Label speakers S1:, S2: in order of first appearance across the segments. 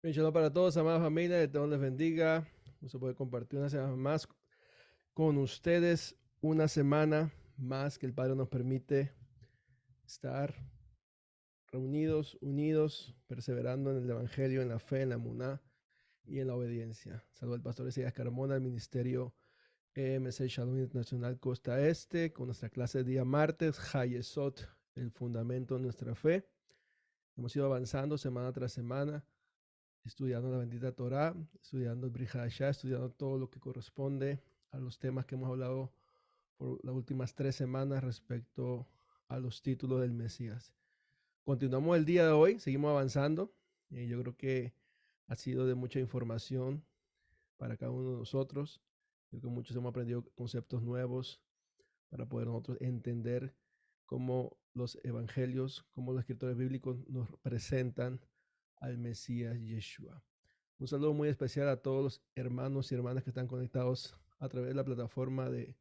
S1: Shalom para todos, amada familia, que Dios les bendiga. Vamos a poder compartir una semana más con ustedes, una semana más que el Padre nos permite estar reunidos, unidos, perseverando en el Evangelio, en la fe, en la muná y en la obediencia. Saludo al pastor Isaías Carmona, al ministerio EMC Shalom Internacional Costa Este, con nuestra clase de día martes, Hayesot, el fundamento de nuestra fe. Hemos ido avanzando semana tras semana, estudiando la bendita Torah, estudiando el Brit Hadashah, estudiando todo lo que corresponde a los temas que hemos hablado por las últimas 3 semanas respecto a los títulos del Mesías. Continuamos el día de hoy, seguimos avanzando. Yo creo que ha sido de mucha información para cada uno de nosotros. Creo que muchos hemos aprendido conceptos nuevos para poder nosotros entender cómo los evangelios, cómo los escritores bíblicos nos presentan al Mesías Yeshua. Un saludo muy especial a todos los hermanos y hermanas que están conectados a través de la plataforma de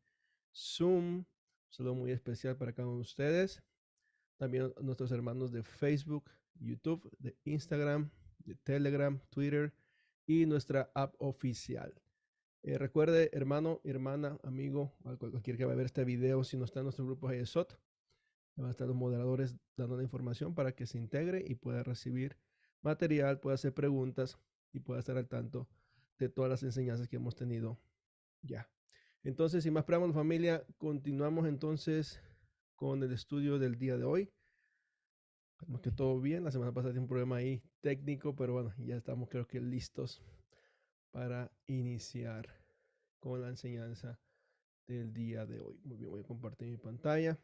S1: Zoom. Un saludo muy especial para cada uno de ustedes. También a nuestros hermanos de Facebook, YouTube, de Instagram, de Telegram, Twitter y nuestra app oficial. Recuerde, hermano, hermana, amigo, cualquier que va a ver este video, si no está en nuestro grupo Hayesot, van a estar los moderadores dando la información para que se integre y pueda recibir material, pueda hacer preguntas y pueda estar al tanto de todas las enseñanzas que hemos tenido ya. Entonces, sin más preámbulos, familia, continuamos entonces con el estudio del día de hoy. Vemos que todo bien. La semana pasada tiene un problema ahí técnico, pero bueno, ya estamos creo que listos para iniciar con la enseñanza del día de hoy. Muy bien, voy a compartir mi pantalla.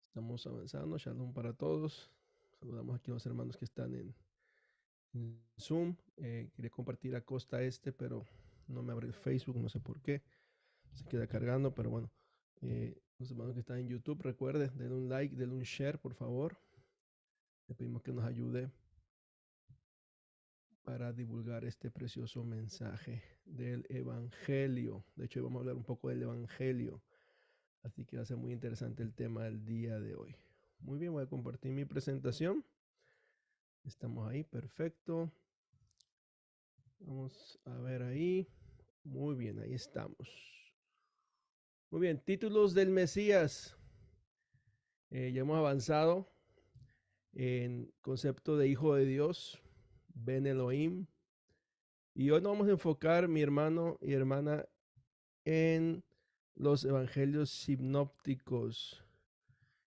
S1: Estamos avanzando. Shalom para todos. Saludamos aquí a los hermanos que están en Zoom. Quería compartir a Costa Este, pero no me abre el Facebook, no sé por qué. Se queda cargando, pero bueno. Los hermanos que están en YouTube, recuerde, denle un like, denle un share, por favor. Le pedimos que nos ayude para divulgar este precioso mensaje del Evangelio. De hecho, hoy vamos a hablar un poco del Evangelio. Así que va a ser muy interesante el tema del día de hoy. Muy bien, voy a compartir mi presentación. Estamos ahí, perfecto. Vamos a ver ahí. Muy bien, ahí estamos. Muy bien, títulos del Mesías. Ya hemos avanzado en concepto de hijo de Dios, Ben Elohim. Y hoy nos vamos a enfocar, mi hermano y hermana, en los evangelios sinópticos.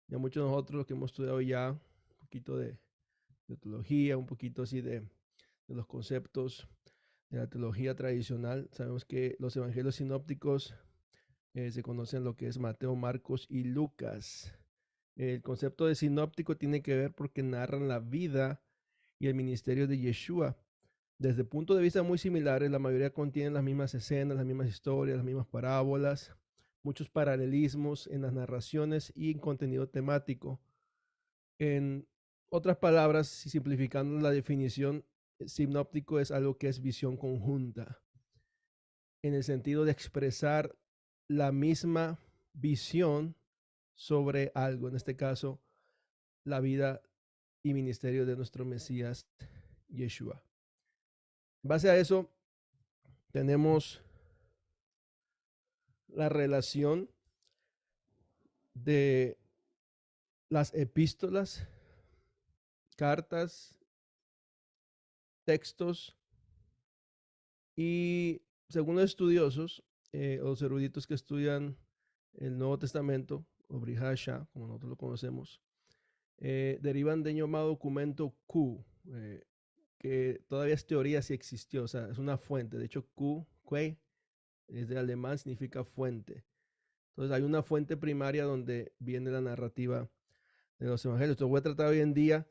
S1: Ya muchos de nosotros que hemos estudiado ya un poquito de teología, un poquito así de los conceptos de la teología tradicional, sabemos que los evangelios sinópticos se conocen lo que es Mateo, Marcos y Lucas. El concepto de sinóptico tiene que ver porque narran la vida y el ministerio de Yeshua. Desde puntos de vista muy similares, la mayoría contienen las mismas escenas, las mismas historias, las mismas parábolas, muchos paralelismos en las narraciones y en contenido temático. En otras palabras, simplificando la definición, sinóptico es algo que es visión conjunta, en el sentido de expresar la misma visión sobre algo, en este caso, la vida y ministerio de nuestro Mesías, Yeshua. En base a eso, tenemos la relación de las epístolas, cartas, textos y según los estudiosos, los eruditos que estudian el Nuevo Testamento, o Brit Hadashah, como nosotros lo conocemos, derivan de un llamado documento Q, que todavía es teoría si existió, o sea, es una fuente. De hecho, Quay, es de alemán, significa fuente. Entonces hay una fuente primaria donde viene la narrativa de los evangelios. Entonces voy a tratar hoy en día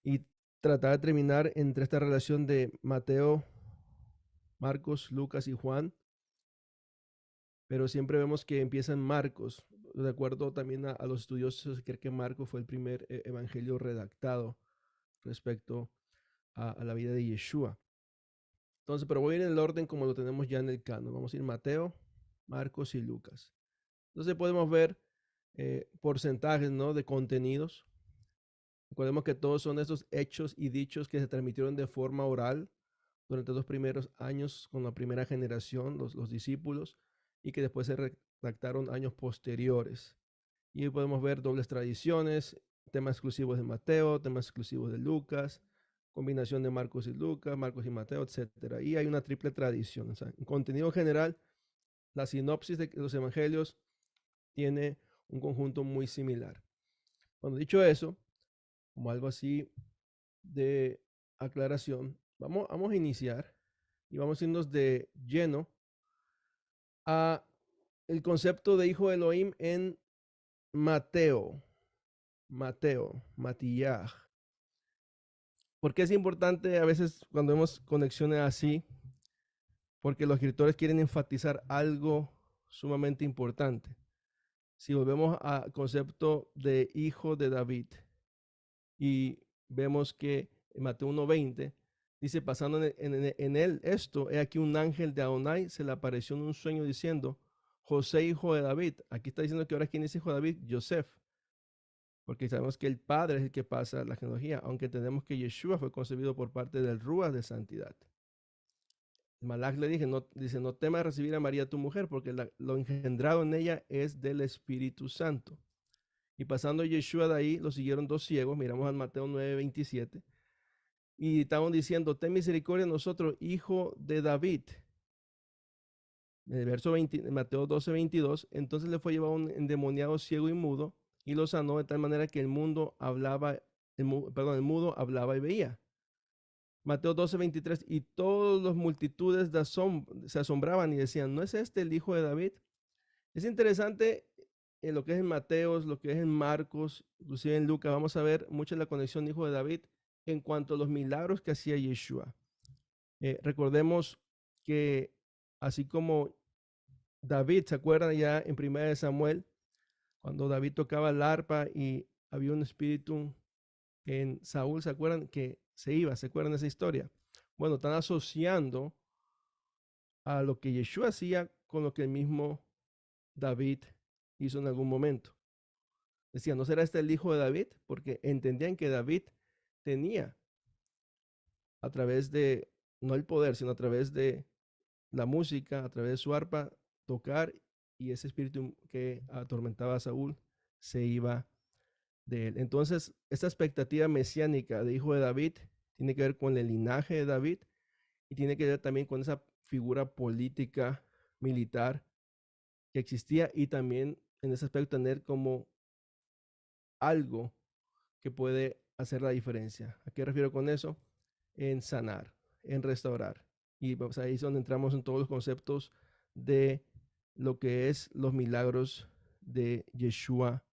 S1: y tratar de terminar entre esta relación de Mateo, Marcos, Lucas y Juan, pero siempre vemos que empieza en Marcos. De acuerdo también a los estudiosos, creen que Marcos fue el primer evangelio redactado respecto a la vida de Yeshua. Entonces, pero voy a ir en el orden como lo tenemos ya en el canon. Vamos a ir Mateo, Marcos y Lucas. Entonces podemos ver porcentajes, ¿no?, de contenidos. Recordemos que todos son estos hechos y dichos que se transmitieron de forma oral durante los primeros años con la primera generación, los discípulos, y que después se redactaron años posteriores. Y podemos ver dobles tradiciones, temas exclusivos de Mateo, temas exclusivos de Lucas, combinación de Marcos y Lucas, Marcos y Mateo, etc. Y hay una triple tradición. O sea, en contenido general, la sinopsis de los evangelios tiene un conjunto muy similar. Cuando dicho eso, como algo así de aclaración, vamos a iniciar y vamos a irnos de lleno a el concepto de hijo de Elohim en Mateo, Matías. ¿Por qué es importante a veces cuando vemos conexiones así? Porque los escritores quieren enfatizar algo sumamente importante. Si volvemos al concepto de hijo de David y vemos que en Mateo 1:20 dice, pasando en él esto, he aquí un ángel de Adonai se le apareció en un sueño diciendo, José, hijo de David. Aquí está diciendo que ahora quién es hijo de David, Joseph, porque sabemos que el padre es el que pasa la genealogía, aunque entendemos que Yeshua fue concebido por parte del Ruach de santidad. Malach le dice, no temas recibir a María tu mujer, porque lo engendrado en ella es del Espíritu Santo. Y pasando Yeshua de ahí, lo siguieron dos ciegos, miramos a Mateo 9:27, y estaban diciendo, ten misericordia de nosotros, hijo de David. En el verso 20, Mateo 12:22, entonces le fue llevado un endemoniado ciego y mudo, y lo sanó de tal manera que el mudo hablaba y veía. Mateo 12:23, y todas las multitudes se asombraban y decían, ¿no es este el hijo de David? Es interesante en lo que es en Mateos, lo que es en Marcos, inclusive en Lucas, vamos a ver mucho la conexión de hijo de David en cuanto a los milagros que hacía Yeshua. Recordemos que así como David, ¿se acuerdan ya en 1 Samuel? Cuando David tocaba el arpa y había un espíritu en Saúl, ¿se acuerdan? Que ¿se acuerdan de esa historia? Bueno, están asociando a lo que Yeshua hacía con lo que el mismo David hizo en algún momento. Decían, ¿no será este el hijo de David? Porque entendían que David tenía a través de, no el poder, sino a través de la música, a través de su arpa, tocar, y ese espíritu que atormentaba a Saúl se iba de él. Entonces, esta expectativa mesiánica de hijo de David tiene que ver con el linaje de David y tiene que ver también con esa figura política militar que existía, y también en ese aspecto tener como algo que puede hacer la diferencia. ¿A qué refiero con eso? En sanar, en restaurar. Y pues ahí es donde entramos en todos los conceptos de lo que es los milagros de Yeshua,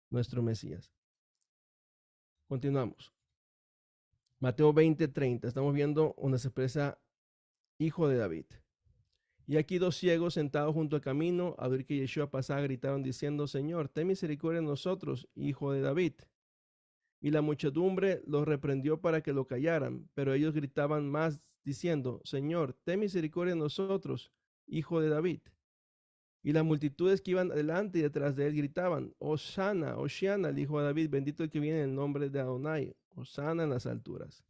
S1: nuestro Mesías. Continuamos. Mateo 20:30. Estamos viendo donde se expresa hijo de David. Y aquí dos ciegos sentados junto al camino, al ver que Yeshua pasaba, gritaron diciendo, Señor, ten misericordia de nosotros, hijo de David. Y la muchedumbre los reprendió para que lo callaran, pero ellos gritaban más diciendo, Señor, ten misericordia de nosotros, hijo de David. Y las multitudes que iban delante y detrás de él gritaban, Hosanna, Hoshiana, el hijo de David, bendito el que viene en el nombre de Adonai, Hosanna en las alturas.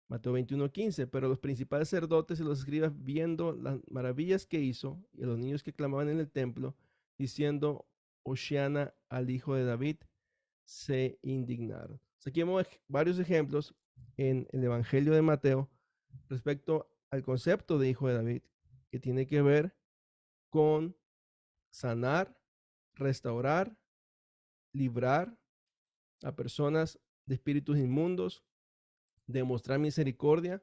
S1: Mateo 21:15, pero los principales sacerdotes y los escribas, viendo las maravillas que hizo, y a los niños que clamaban en el templo, diciendo, Hoshiana al hijo de David, se indignaron. Aquí vemos varios ejemplos en el Evangelio de Mateo respecto al concepto de hijo de David, que tiene que ver con sanar, restaurar, librar a personas de espíritus inmundos, demostrar misericordia,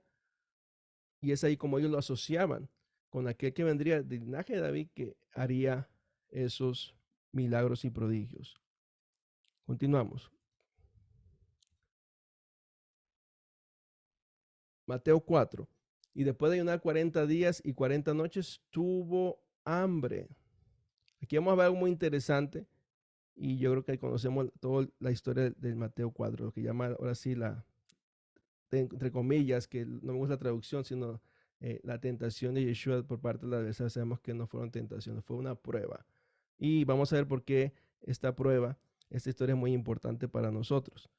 S1: y es ahí como ellos lo asociaban con aquel que vendría del linaje de David, que haría esos milagros y prodigios. Continuamos. Mateo 4. Y después de ayunar 40 días y 40 noches, tuvo hambre. Aquí vamos a ver algo muy interesante, y yo creo que conocemos toda la historia del Mateo 4, lo que llama ahora sí entre comillas, que no me gusta la traducción, sino la tentación de Yeshua por parte de la adversaria. Sabemos que no fueron tentaciones, fue una prueba. Y vamos a ver por qué esta prueba, esta historia es muy importante para nosotros.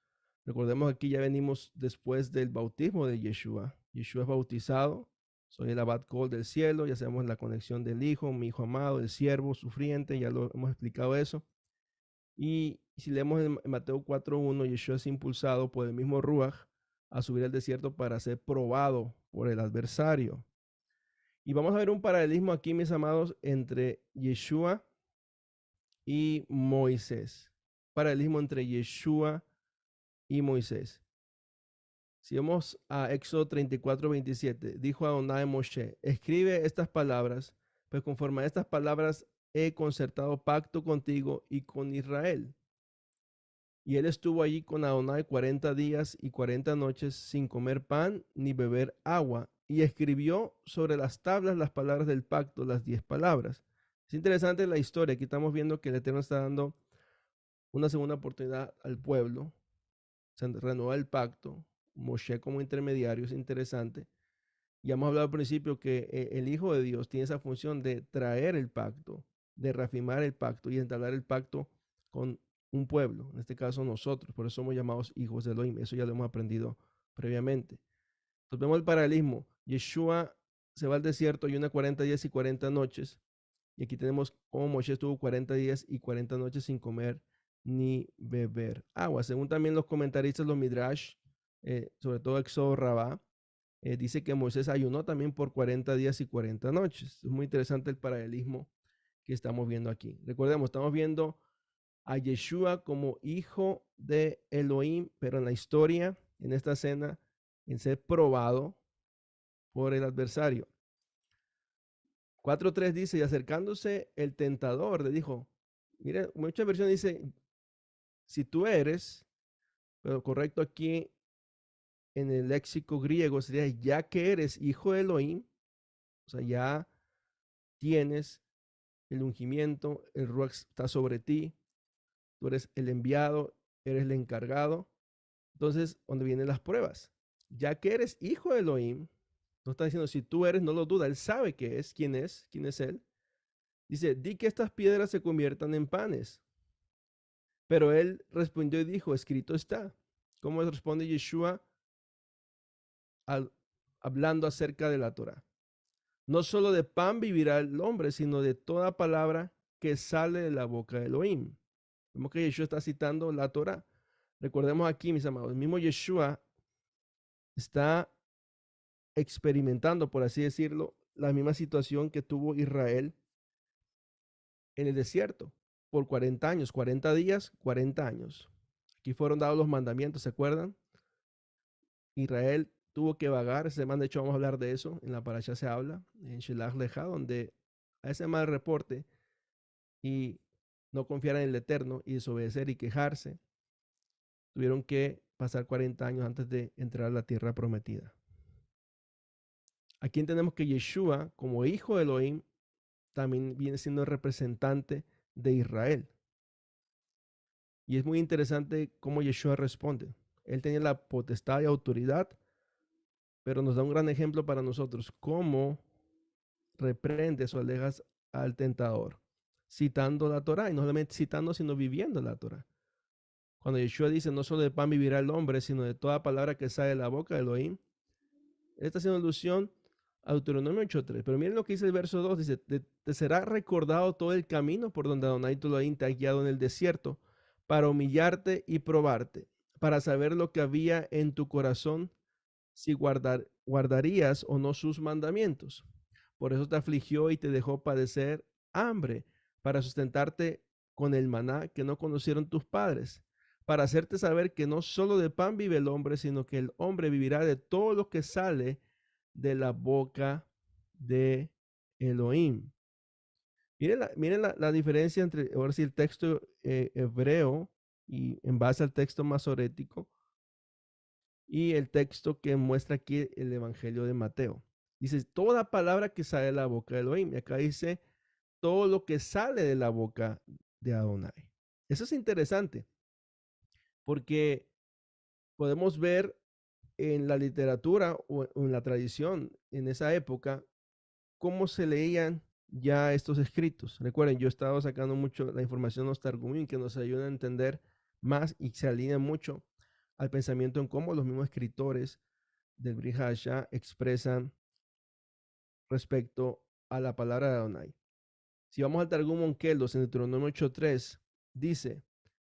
S1: Recordemos que aquí ya venimos después del bautismo de Yeshua. Yeshua es bautizado. Soy el Abad Kol del cielo. Ya sabemos la conexión del Hijo, mi Hijo amado, el siervo sufriente. Ya lo hemos explicado eso. Y si leemos en Mateo 4:1, Yeshua es impulsado por el mismo Ruach a subir al desierto para ser probado por el adversario. Y vamos a ver un paralelismo aquí, mis amados, entre Yeshua y Moisés. Paralelismo entre Yeshua y Moisés. Si vamos a Éxodo 34:27, dijo Adonai a Moshe, escribe estas palabras, pues conforme a estas palabras he concertado pacto contigo y con Israel. Y él estuvo allí con Adonai 40 días y 40 noches sin comer pan ni beber agua, y escribió sobre las tablas las palabras del pacto, las 10 palabras. Es interesante la historia. Aquí estamos viendo que el Eterno está dando una segunda oportunidad al pueblo. Se renueva el pacto. Moshe como intermediario es interesante. Ya hemos hablado al principio que el Hijo de Dios tiene esa función de traer el pacto, de reafirmar el pacto y entablar el pacto con un pueblo, en este caso nosotros, por eso somos llamados hijos de Elohim, eso ya lo hemos aprendido previamente. Entonces vemos el paralelismo, Yeshua se va al desierto y una 40 días y 40 noches, y aquí tenemos cómo Moshe estuvo 40 días y 40 noches sin comer ni beber agua. Según también los comentaristas, los Midrash, sobre todo Éxodo Rabá, dice que Moisés ayunó también por 40 días y 40 noches. Es muy interesante el paralelismo que estamos viendo aquí. Recordemos, estamos viendo a Yeshua como hijo de Elohim, pero en la historia, en esta escena, en ser probado por el adversario. 4:3 dice, y acercándose el tentador, le dijo, mire, muchas versiones dice, si tú eres, pero correcto aquí en el léxico griego sería, ya que eres hijo de Elohim, o sea, ya tienes el ungimiento, el Ruach está sobre ti, tú eres el enviado, eres el encargado. Entonces, donde vienen las pruebas, ya que eres hijo de Elohim, no está diciendo si tú eres, no lo duda, él sabe que es, quién es él. Dice, di que estas piedras se conviertan en panes. Pero él respondió y dijo, escrito está. ¿Cómo responde Yeshua hablando acerca de la Torah? No solo de pan vivirá el hombre, sino de toda palabra que sale de la boca de Elohim. Vemos que Yeshua está citando la Torah. Recordemos aquí, mis amados, el mismo Yeshua está experimentando, por así decirlo, la misma situación que tuvo Israel en el desierto por 40 años, 40 días, 40 años. Aquí fueron dados los mandamientos, ¿se acuerdan? Israel tuvo que vagar, de hecho vamos a hablar de eso, en la parasha se habla, en Shelach Leja, donde a ese mal reporte y no confiar en el Eterno y desobedecer y quejarse, tuvieron que pasar 40 años antes de entrar a la tierra prometida. Aquí entendemos que Yeshua, como hijo de Elohim, también viene siendo el representante de Israel. Y es muy interesante cómo Yeshua responde. Él tenía la potestad y autoridad, pero nos da un gran ejemplo para nosotros, cómo reprendes o alejas al tentador, citando la Torah, y no solamente citando, sino viviendo la Torah. Cuando Yeshua dice, no solo de pan vivirá el hombre, sino de toda palabra que sale de la boca de Elohim, él está haciendo alusión a Deuteronomio 8:3. Pero miren lo que dice el verso 2, dice, te será recordado todo el camino por donde Adonai tu Elohim te ha guiado en el desierto, para humillarte y probarte, para saber lo que había en tu corazón, si guardarías o no sus mandamientos. Por eso te afligió y te dejó padecer hambre, para sustentarte con el maná que no conocieron tus padres, para hacerte saber que no solo de pan vive el hombre, sino que el hombre vivirá de todo lo que sale de la boca de Elohim. Miren la diferencia entre, ahora sí, el texto hebreo y en base al texto masorético y el texto que muestra aquí el Evangelio de Mateo. Dice, toda palabra que sale de la boca de Elohim. Y acá dice, todo lo que sale de la boca de Adonai. Eso es interesante, porque podemos ver en la literatura o en la tradición en esa época cómo se leían ya estos escritos. Recuerden, yo he estado sacando mucho la información de los Targumim que nos ayuda a entender más y se alinea mucho al pensamiento en cómo los mismos escritores del Brit Hadashah expresan respecto a la palabra de Adonai. Si vamos al Targum Onkelos en Deuteronomio 8:3, dice: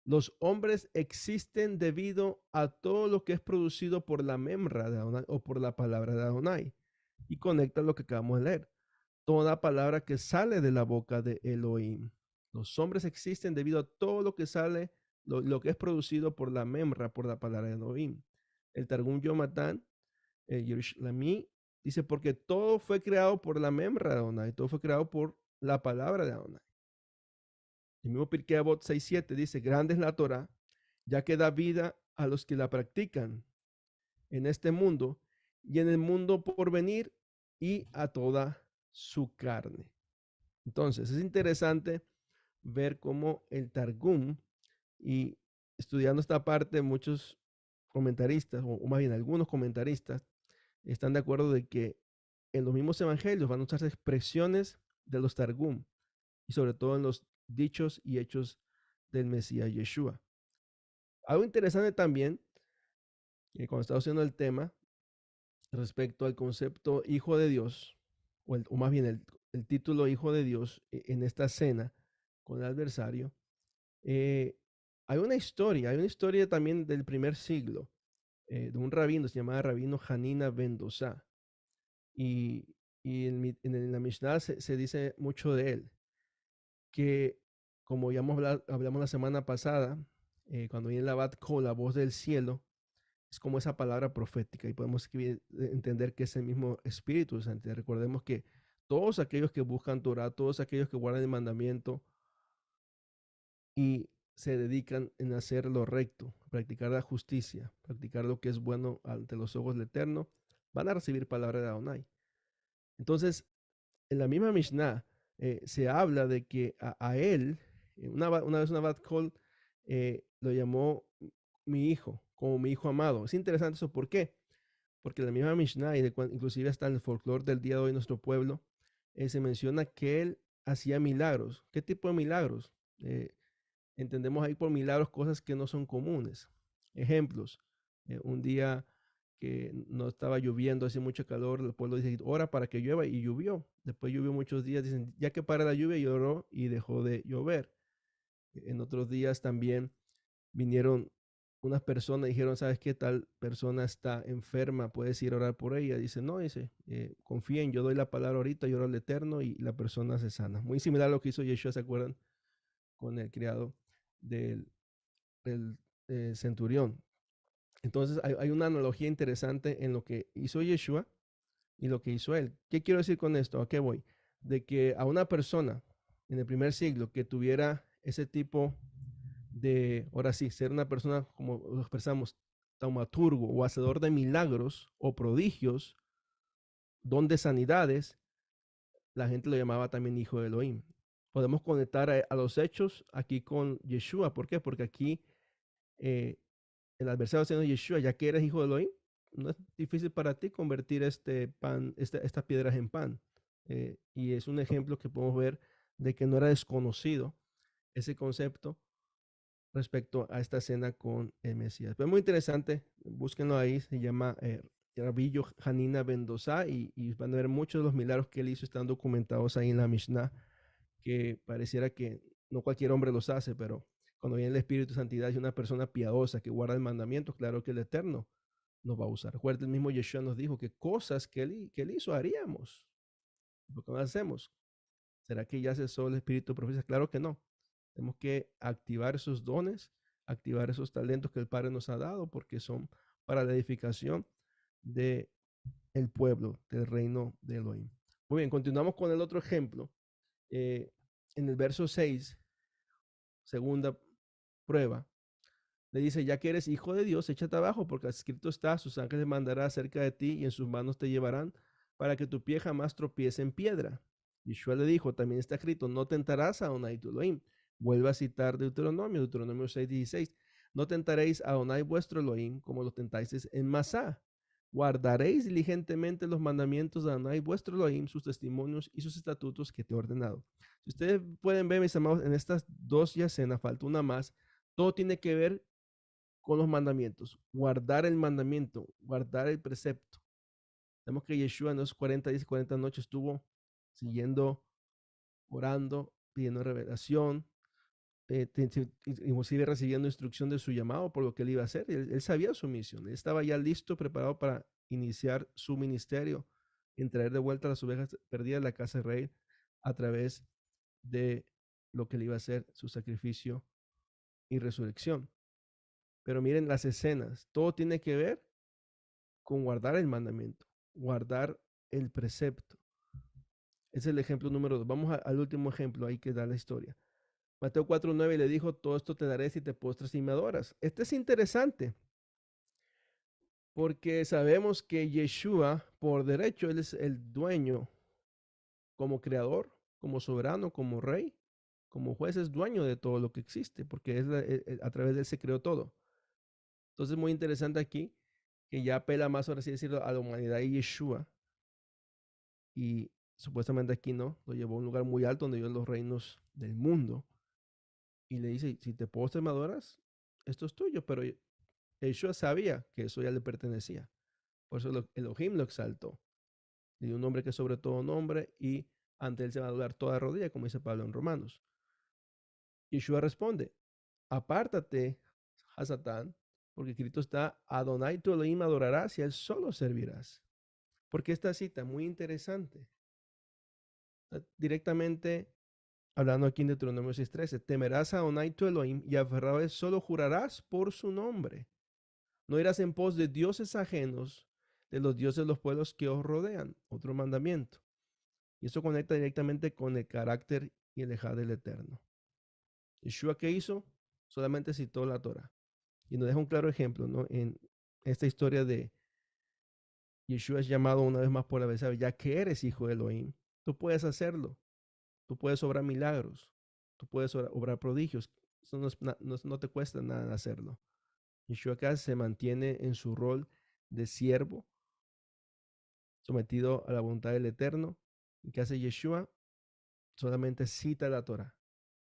S1: los hombres existen debido a todo lo que es producido por la memra de Adonai o por la palabra de Adonai. Y conecta lo que acabamos de leer. Toda palabra que sale de la boca de Elohim. Los hombres existen debido a todo lo que sale, lo que es producido por la memra, por la palabra de Elohim. El Targum Yomatán, el Yerushalmi, dice: porque todo fue creado por la memra de Adonai, todo fue creado por la palabra de Adonai. El mismo Pirkei Avot 6:7 dice: grande es la Torah, ya que da vida a los que la practican en este mundo y en el mundo por venir y a toda su carne. Entonces, es interesante ver cómo el Targum, y estudiando esta parte, muchos comentaristas, o más bien algunos comentaristas, están de acuerdo de que en los mismos evangelios van a usarse expresiones de los Targum, y sobre todo en los dichos y hechos del Mesías Yeshua. Algo interesante también, cuando estaba haciendo el tema, respecto al concepto hijo de Dios, o más bien el título hijo de Dios en esta cena con el adversario, hay una historia también del primer siglo, de un rabino, se llamaba Rabino Hanina ben Dosa, y en la Mishnah se dice mucho de él, que como ya hablamos la semana pasada, cuando viene la Bat Kol, la voz del cielo, es como esa palabra profética, y podemos entender que es el mismo Espíritu Santo. Recordemos que todos aquellos que buscan Torah, todos aquellos que guardan el mandamiento y se dedican en hacer lo recto, practicar la justicia, practicar lo que es bueno ante los ojos del Eterno, van a recibir palabra de Adonai. Entonces, en la misma Mishnah se habla de que a él, una vez una Bat Kol lo llamó mi hijo, como mi hijo amado. Es interesante eso. ¿Por qué? Porque la misma Mishnah, inclusive hasta en el folclore del día de hoy en nuestro pueblo, se menciona que él hacía milagros. ¿Qué tipo de milagros? Entendemos ahí por milagros cosas que no son comunes. Ejemplos: un día que no estaba lloviendo, hace mucho calor, el pueblo dice: ora para que llueva, y llovió. Después llovió muchos días, dicen: ya que para la lluvia, lloró y dejó de llover. En otros días también vinieron unas personas y dijeron: ¿sabes qué? Tal persona está enferma, puedes ir a orar por ella. Dice: no, confíen, yo doy la palabra ahorita, yo oro al Eterno y la persona se sana. Muy similar a lo que hizo Yeshua, ¿se acuerdan? Con el criado del centurión. Entonces hay una analogía interesante en lo que hizo Yeshua y lo que hizo él. ¿Qué quiero decir con esto? ¿A qué voy? De que a una persona en el primer siglo que tuviera ese tipo de, ahora sí, ser una persona, como lo expresamos, taumaturgo o hacedor de milagros o prodigios, don de sanidades, la gente lo llamaba también hijo de Elohim. Podemos conectar a los hechos aquí con Yeshua. ¿Por qué? Porque aquí el adversario diciendo: Yeshua, ya que eres hijo de Elohim, no es difícil para ti convertir estas piedras en pan. Y es un ejemplo que podemos ver de que no era desconocido ese concepto respecto a esta cena con el Mesías. Pero es muy interesante, búsquenlo ahí, se llama Rabillo Hanina Bendosa, y van a ver muchos de los milagros que él hizo, están documentados ahí en la Mishnah, que pareciera que no cualquier hombre los hace, pero cuando viene el Espíritu de Santidad y una persona piadosa que guarda el mandamiento, claro que el Eterno nos va a usar. Recuerda, el mismo Yeshua nos dijo que cosas que él hizo haríamos. ¿Por qué no hacemos? ¿Será que ya cesó el Espíritu de profecía? Claro que no. Tenemos que activar esos dones, activar esos talentos que el Padre nos ha dado, porque son para la edificación del pueblo, del reino de Elohim. Muy bien, continuamos con el otro ejemplo. En el verso 6, segunda prueba, le dice: ya que eres hijo de Dios, échate abajo, porque escrito está: sus ángeles mandará cerca de ti y en sus manos te llevarán, para que tu pie jamás tropiece en piedra. Yeshua le dijo: también está escrito: no tentarás a Adonai tu Elohim. Vuelve a citar Deuteronomio 6:16: no tentaréis a Adonai vuestro Elohim como lo tentáis en Masá. Guardaréis diligentemente los mandamientos de Adonai vuestro Elohim, sus testimonios y sus estatutos que te he ordenado. Si ustedes pueden ver, mis amados, en estas dos ya cenas, falta una más, todo tiene que ver con los mandamientos, guardar el mandamiento, guardar el precepto. Vemos que Yeshua en esos 40 días y 40 noches estuvo siguiendo, orando, pidiendo revelación, inclusive recibiendo instrucción de su llamado por lo que él iba a hacer. Él sabía su misión, él estaba ya listo, preparado para iniciar su ministerio, en traer de vuelta las ovejas perdidas de la casa de Israel a través de lo que él iba a hacer, su sacrificio y resurrección. Pero miren las escenas, todo tiene que ver con guardar el mandamiento, guardar el precepto. Es el ejemplo número 2. Vamos al último ejemplo ahí que da la historia. Mateo 4:9 le dijo, todo esto te daré si te postras y me adoras. Este es interesante porque sabemos que Yeshua, por derecho, él es el dueño como creador, como soberano, como rey, como juez, es dueño de todo lo que existe, porque a través de él se creó todo. Entonces, muy interesante aquí que ya apela más, ahora sí decirlo, a la humanidad y Yeshua. Y supuestamente aquí no, lo llevó a un lugar muy alto donde vio los reinos del mundo. Y le dice, si te postras y me adoras, esto es tuyo. Pero Yeshua sabía que eso ya le pertenecía. Por eso Elohim lo exaltó. Le dio un nombre que es sobre todo nombre y ante él se va a doblar toda rodilla, como dice Pablo en Romanos. Yeshua responde, apártate, Hasatán, porque escrito está, Adonai tu Elohim adorarás y a él solo servirás. Porque esta cita, muy interesante, directamente hablando aquí en Deuteronomio 6:13, temerás a Adonai tu Elohim y aferrado a él solo jurarás por su nombre. No irás en pos de dioses ajenos, de los dioses de los pueblos que os rodean. Otro mandamiento. Y eso conecta directamente con el carácter y el ejad del Eterno. Yeshua, ¿qué hizo? Solamente citó la Torah. Y nos deja un claro ejemplo, ¿no? En esta historia de Yeshua es llamado una vez más por la vez, ya que eres hijo de Elohim, tú puedes hacerlo. Tú puedes obrar milagros. Tú puedes obrar prodigios. Eso no te cuesta nada hacerlo. Yeshua acá se mantiene en su rol de siervo, sometido a la voluntad del Eterno. ¿Y qué hace Yeshua? Solamente cita la Torah.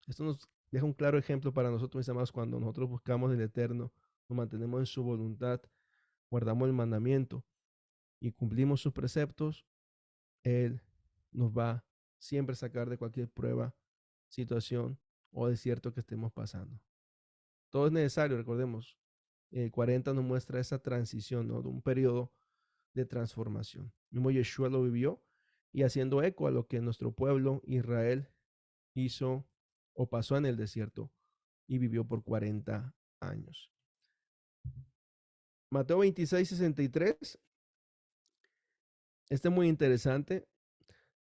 S1: Esto nos deja un claro ejemplo para nosotros, mis amados, cuando nosotros buscamos el Eterno, nos mantenemos en su voluntad, guardamos el mandamiento y cumplimos sus preceptos, Él nos va siempre a sacar de cualquier prueba, situación o desierto que estemos pasando. Todo es necesario, recordemos. El 40 nos muestra esa transición, ¿no? De un periodo de transformación. Mismo Yeshua lo vivió y haciendo eco a lo que nuestro pueblo Israel hizo o pasó en el desierto y vivió por 40 años. Mateo 26:63. Este es muy interesante,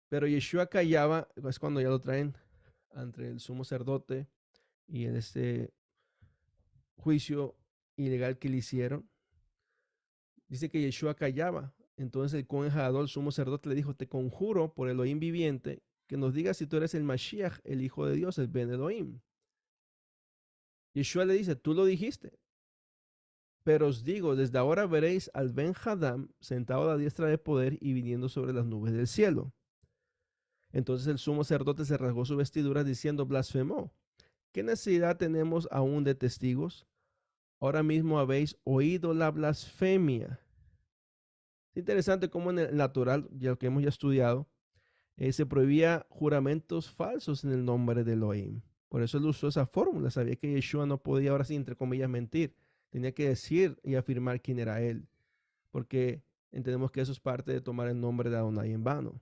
S1: pero Yeshua callaba, es cuando ya lo traen ante el sumo sacerdote y en este juicio ilegal que le hicieron. Dice que Yeshua callaba. Entonces el Cohen Hador, el sumo sacerdote, le dijo, te conjuro por Elohim viviente que nos digas si tú eres el Mashiach, el Hijo de Dios, el Ben Elohim. Yeshua le dice, tú lo dijiste. Pero os digo, desde ahora veréis al Ben Hadam sentado a la diestra de poder y viniendo sobre las nubes del cielo. Entonces el sumo sacerdote se rasgó su vestidura diciendo, blasfemó. ¿Qué necesidad tenemos aún de testigos? Ahora mismo habéis oído la blasfemia. Es interesante cómo en el natural, ya lo que hemos ya estudiado, se prohibía juramentos falsos en el nombre de Elohim. Por eso él usó esa fórmula. Sabía que Yeshua no podía ahora sí, entre comillas, mentir. Tenía que decir y afirmar quién era él. Porque entendemos que eso es parte de tomar el nombre de Adonai en vano.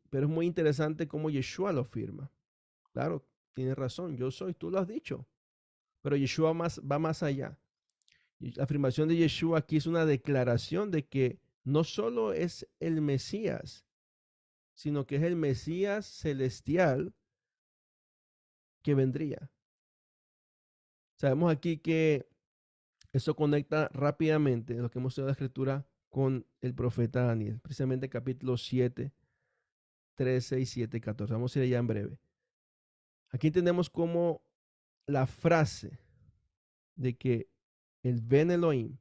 S1: Pero es muy interesante cómo Yeshua lo afirma. Claro, tienes razón, yo soy, tú lo has dicho. Pero Yeshua va más allá. Y la afirmación de Yeshua aquí es una declaración de que no solo es el Mesías, sino que es el Mesías celestial que vendría. Sabemos aquí que eso conecta rápidamente lo que hemos estudiado en la escritura con el profeta Daniel, precisamente capítulo 7, 13 y 7 y 14. Vamos a ir allá en breve. Aquí entendemos cómo la frase de que el Ben Elohim,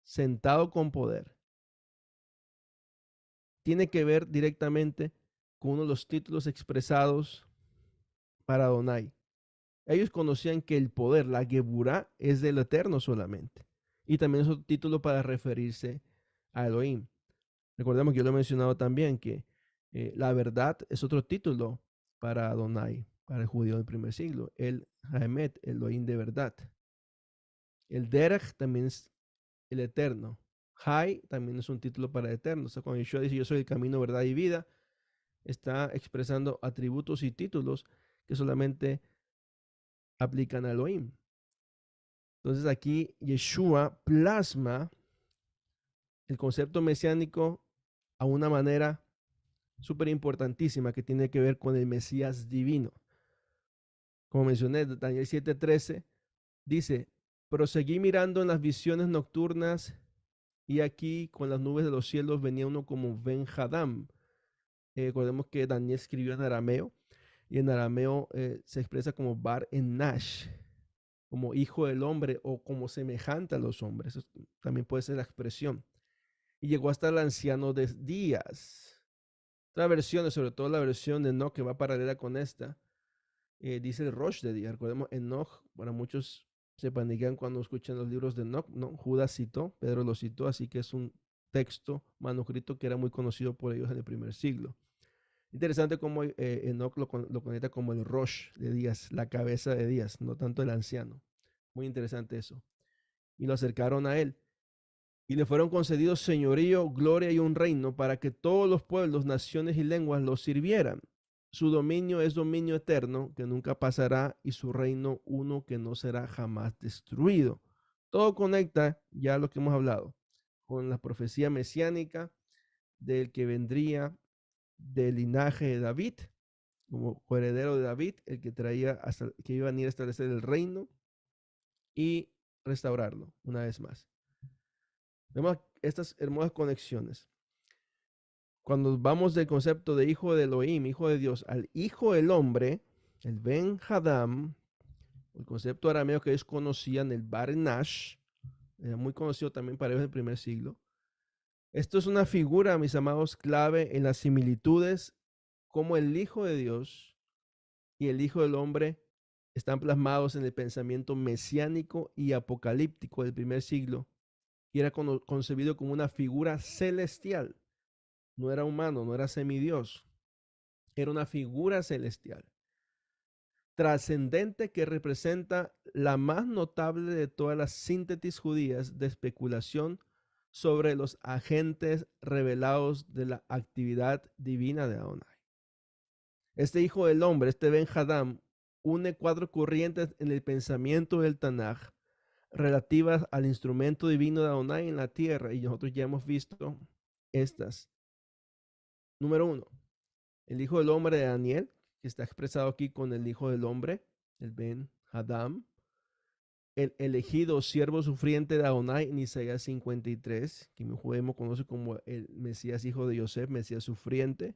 S1: sentado con poder, tiene que ver directamente con uno de los títulos expresados para Adonai. Ellos conocían que el poder, la Geburá, es del Eterno solamente. Y también es otro título para referirse a Elohim. Recordemos que yo lo he mencionado también, que la verdad es otro título para Adonai, para el judío del primer siglo. El Haemet, Elohim de verdad. El Derech también es el eterno. Hai también es un título para el eterno. O sea, cuando Yeshua dice yo soy el camino, verdad y vida, está expresando atributos y títulos que solamente aplican a Elohim. Entonces aquí Yeshua plasma el concepto mesiánico a una manera súper importantísima que tiene que ver con el Mesías divino. Como mencioné, Daniel 7:13 dice, proseguí mirando en las visiones nocturnas y aquí con las nubes de los cielos venía uno como Ben Hadam. Recordemos que Daniel escribió en arameo y en arameo se expresa como Bar en Nash, como hijo del hombre o como semejante a los hombres. Eso también puede ser la expresión. Y llegó hasta el anciano de días. Otras versiones, sobre todo la versión de Enoch que va paralela con esta, dice el Rosh de día. Recordemos, Enoch, para muchos se paniquean cuando escuchan los libros de Enoch, ¿no? Judas citó, Pedro lo citó, así que es un texto manuscrito que era muy conocido por ellos en el primer siglo. Interesante cómo Enoch lo conecta como el Rosh de Días, la cabeza de Días, no tanto el anciano. Muy interesante eso. Y lo acercaron a él. Y le fueron concedidos señorío, gloria y un reino para que todos los pueblos, naciones y lenguas lo sirvieran. Su dominio es dominio eterno que nunca pasará y su reino uno que no será jamás destruido. Todo conecta ya lo que hemos hablado con la profecía mesiánica del que vendría del linaje de David, como heredero de David, el que traía hasta que iba a venir a establecer el reino y restaurarlo una vez más. Vemos estas hermosas conexiones. Cuando vamos del concepto de hijo de Elohim, hijo de Dios, al hijo del hombre, el Ben Hadam, el concepto arameo que ellos conocían, el Bar Nash, era muy conocido también para ellos del primer siglo. Esto es una figura, mis amados, clave en las similitudes como el hijo de Dios y el hijo del hombre están plasmados en el pensamiento mesiánico y apocalíptico del primer siglo y era concebido como una figura celestial. No era humano, no era semidios, era una figura celestial, trascendente que representa la más notable de todas las síntesis judías de especulación sobre los agentes revelados de la actividad divina de Adonai. Este hijo del hombre, este Ben Hadam, une cuatro corrientes en el pensamiento del Tanaj relativas al instrumento divino de Adonai en la tierra, y nosotros ya hemos visto estas. Número uno, el hijo del hombre de Daniel, que está expresado aquí con el hijo del hombre, el Ben Hadam. El elegido siervo sufriente de Adonai en Isaías 53, que mi judaísmo conoce como el Mesías hijo de Yosef, Mesías sufriente.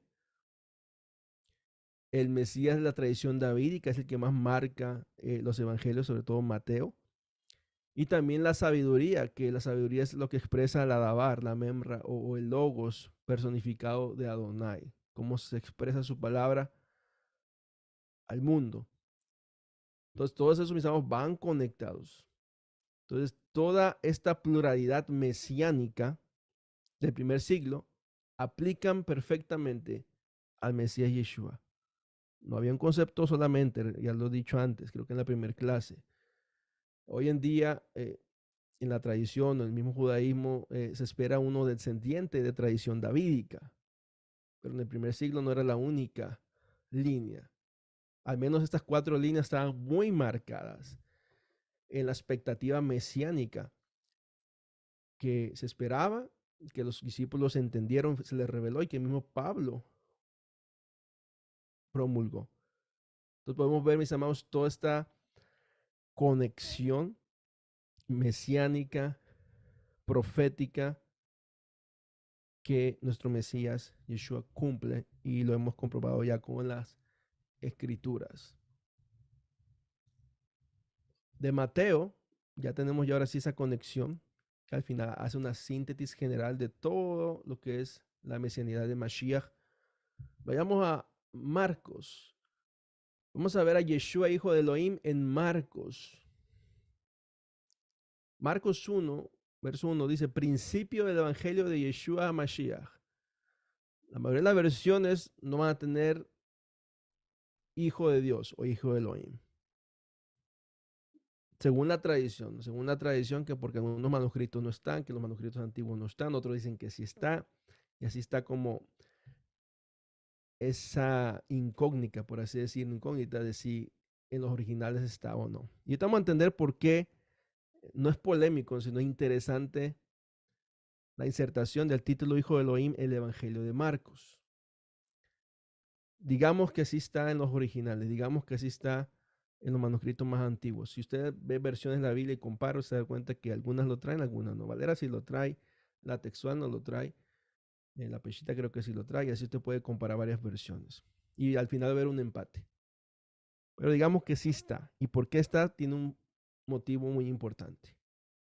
S1: El Mesías de la tradición davídica es el que más marca los evangelios, sobre todo Mateo. Y también la sabiduría, que la sabiduría es lo que expresa la Dabar, la Memra o el Logos personificado de Adonai, cómo se expresa su palabra al mundo. Entonces, todos esos mensajes van conectados. Entonces, toda esta pluralidad mesiánica del primer siglo aplican perfectamente al Mesías Yeshua. No había un concepto solamente, ya lo he dicho antes, creo que en la primera clase. Hoy en día, en la tradición, en el mismo judaísmo, se espera uno descendiente de tradición davídica, pero en el primer siglo no era la única línea. Al menos estas cuatro líneas estaban muy marcadas en la expectativa mesiánica que se esperaba, que los discípulos entendieron, se les reveló y que el mismo Pablo promulgó. Entonces podemos ver, mis amados, toda esta conexión mesiánica, profética, que nuestro Mesías Yeshua cumple y lo hemos comprobado ya con las escrituras. De Mateo, ya tenemos ya ahora sí esa conexión que al final hace una síntesis general de todo lo que es la mesianidad de Mashiach. Vayamos a Marcos, Vamos a ver a Yeshua, hijo de Elohim, en Marcos. Marcos 1, verso 1 dice, principio del evangelio de Yeshua Mashiach. La mayoría de las versiones no van a tener hijo de Dios o hijo de Elohim. Según la tradición que porque algunos manuscritos no están, que los manuscritos antiguos no están, otros dicen que sí está, y así está como esa incógnita, por así decir, incógnita de si en los originales está o no. Y estamos a entender por qué no es polémico, sino interesante la insertación del título Hijo de Elohim, el Evangelio de Marcos. Digamos que sí está en los originales, digamos que sí está en los manuscritos más antiguos. Si usted ve versiones de la Biblia y compara, se da cuenta que algunas lo traen, algunas no. Valera sí lo trae, la textual no lo trae, la Peshita creo que sí lo trae, así usted puede comparar varias versiones. Y al final ver un empate. Pero digamos que sí está. ¿Y por qué está? Tiene un motivo muy importante.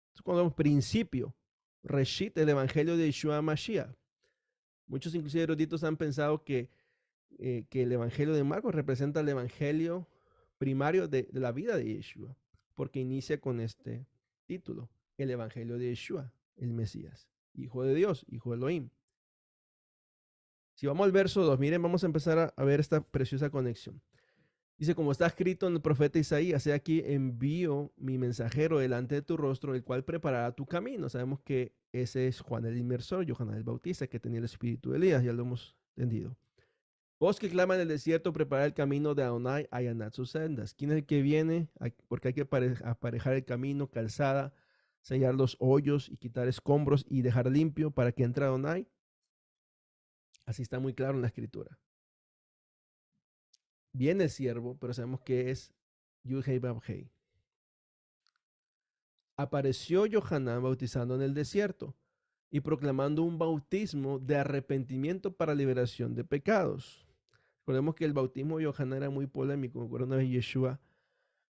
S1: Entonces, cuando vemos principio, Reshit, el Evangelio de Yeshua Mashiach. Muchos inclusive eruditos han pensado que el Evangelio de Marcos representa el Evangelio primario de la vida de Yeshua, porque inicia con este título, el Evangelio de Yeshua, el Mesías, Hijo de Dios, Hijo de Elohim. Si vamos al verso 2, miren, vamos a empezar a ver esta preciosa conexión. Dice, como está escrito en el profeta Isaías, he aquí envío mi mensajero delante de tu rostro, el cual preparará tu camino. Sabemos que ese es Juan el Inmersor, Yohanan el Bautista, que tenía el espíritu de Elías, ya lo hemos entendido. Vos que clama en el desierto, prepara el camino de Adonai, allanad sus sendas. ¿Quién es el que viene? Porque hay que aparejar el camino, calzada, sellar los hoyos y quitar escombros y dejar limpio para que entre Adonai. Así está muy claro en la escritura. Viene el siervo, pero sabemos que es Yud-Hei Bab-Hei. Apareció Yohanan bautizando en el desierto y proclamando un bautismo de arrepentimiento para liberación de pecados. Recordemos que el bautismo de Yohanan era muy polémico. Me acuerdo una vez Yeshua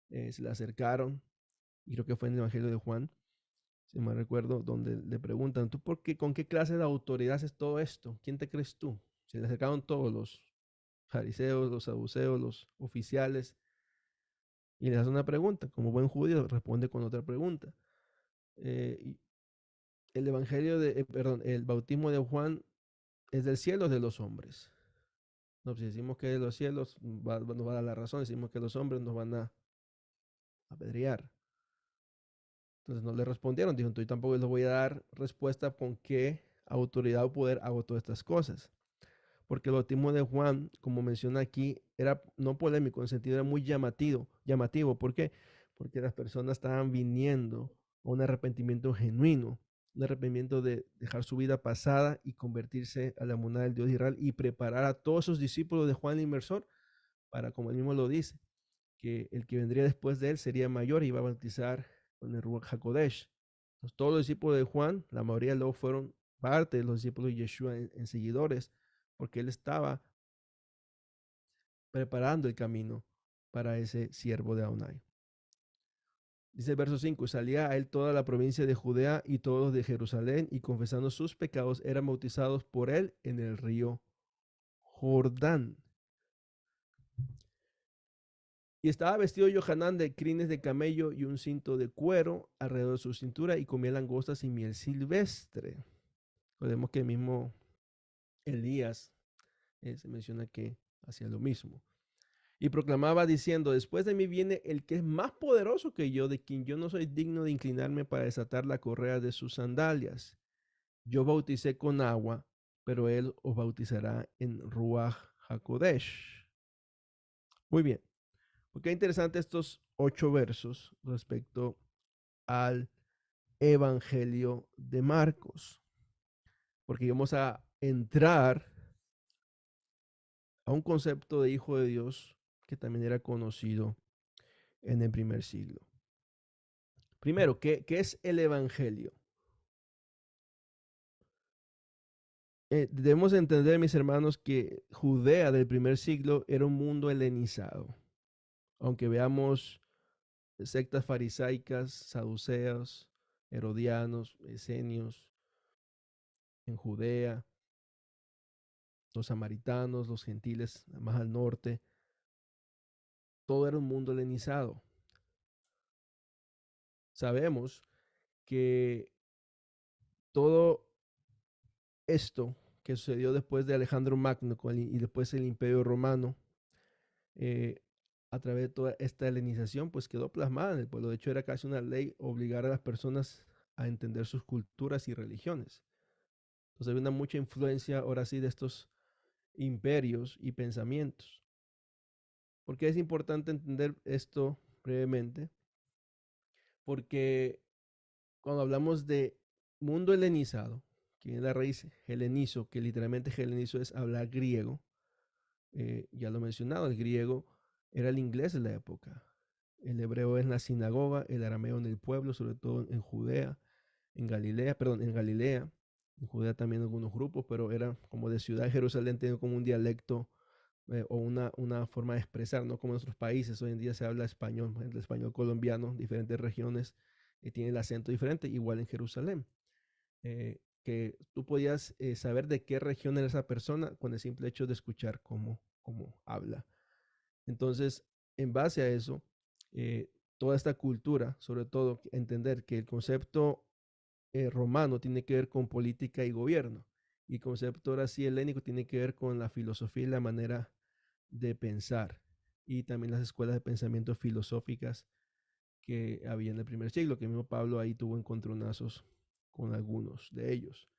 S1: se le acercaron, y creo que fue en el Evangelio de Juan, si me recuerdo, donde le preguntan, ¿tú por qué, con qué clase de autoridad haces todo esto? ¿Quién te crees tú? Se le acercaron todos los fariseos, los saduceos, los oficiales, y le hace una pregunta. Como buen judío, responde con otra pregunta. El evangelio el bautismo de Juan es del cielo o de los hombres. No, si decimos que de los cielos, nos va a dar la razón. Decimos que los hombres nos van a apedrear. Entonces no le respondieron. Dijo, entonces tampoco les voy a dar respuesta con qué autoridad o poder hago todas estas cosas. Porque el bautismo de Juan, como menciona aquí, era no polémico, en el sentido era muy llamativo. ¿Por qué? Porque las personas estaban viniendo a un arrepentimiento genuino, un arrepentimiento de dejar su vida pasada y convertirse a la moneda del Dios de Israel y preparar a todos esos discípulos de Juan el Inmersor para, como él mismo lo dice, que el que vendría después de él sería mayor y iba a bautizar con el Ruach HaKodesh. Entonces, todos los discípulos de Juan, la mayoría luego fueron parte de los discípulos de Yeshua en seguidores, porque él estaba preparando el camino para ese siervo de Adonai. Dice el verso 5, salía a él toda la provincia de Judea y todos de Jerusalén, y confesando sus pecados eran bautizados por él en el río Jordán. Y estaba vestido Yohanan de crines de camello y un cinto de cuero alrededor de su cintura, y comía langostas y miel silvestre. Podemos que el mismo Elías se menciona que hacía lo mismo. Y proclamaba diciendo, después de mí viene el que es más poderoso que yo, de quien yo no soy digno de inclinarme para desatar la correa de sus sandalias. Yo bauticé con agua, pero él os bautizará en Ruach HaKodesh. Muy bien. Porque es interesante estos 8 versos respecto al Evangelio de Marcos. Porque vamos a entrar a un concepto de hijo de Dios que también era conocido en el primer siglo. Primero, ¿qué es el Evangelio? Debemos entender, mis hermanos, que Judea del primer siglo era un mundo helenizado. Aunque veamos sectas farisaicas, saduceos, herodianos, esenios en Judea, los samaritanos, los gentiles más al norte, todo era un mundo helenizado. Sabemos que todo esto que sucedió después de Alejandro Magno y después el Imperio Romano, eh, a través de toda esta helenización, pues quedó plasmada en el pueblo. De hecho, era casi una ley obligar a las personas a entender sus culturas y religiones. Entonces hay una mucha influencia ahora sí de estos imperios y pensamientos. ¿Por qué es importante entender esto brevemente? Porque cuando hablamos de mundo helenizado, que viene la raíz helenizo, que literalmente helenizo es hablar griego, ya lo he mencionado, el griego era el inglés de la época, el hebreo es en la sinagoga, el arameo en el pueblo, sobre todo en Judea, en Galilea, perdón, en Judea también algunos grupos, pero era como de ciudad de Jerusalén, tenía como un dialecto o una forma de expresar, no como en otros países. Hoy en día se habla español, el español colombiano, diferentes regiones tiene el acento diferente, igual en Jerusalén. Que tú podías saber de qué región era esa persona con el simple hecho de escuchar cómo habla. Entonces, en base a eso, toda esta cultura, sobre todo entender que el concepto romano tiene que ver con política y gobierno, y el concepto ahora sí helénico tiene que ver con la filosofía y la manera de pensar, y también las escuelas de pensamiento filosóficas que había en el primer siglo, que mismo Pablo ahí tuvo encontronazos con algunos de ellos.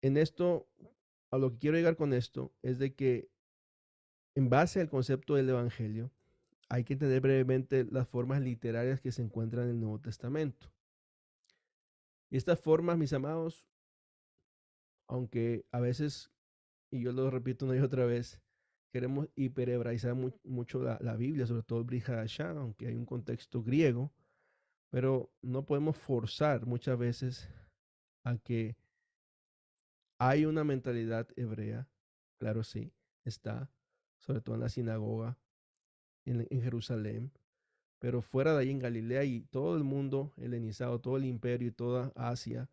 S1: En esto, a lo que quiero llegar con esto, es de que en base al concepto del Evangelio, hay que entender brevemente las formas literarias que se encuentran en el Nuevo Testamento. Y estas formas, mis amados, aunque a veces, y yo lo repito una y otra vez, queremos hiperhebraizar mucho la Biblia, sobre todo el Brit Hadashah, aunque hay un contexto griego, pero no podemos forzar muchas veces a que hay una mentalidad hebrea, claro sí, está, sobre todo en la sinagoga, en Jerusalén, pero fuera de ahí en Galilea y todo el mundo helenizado, todo el imperio y toda Asia,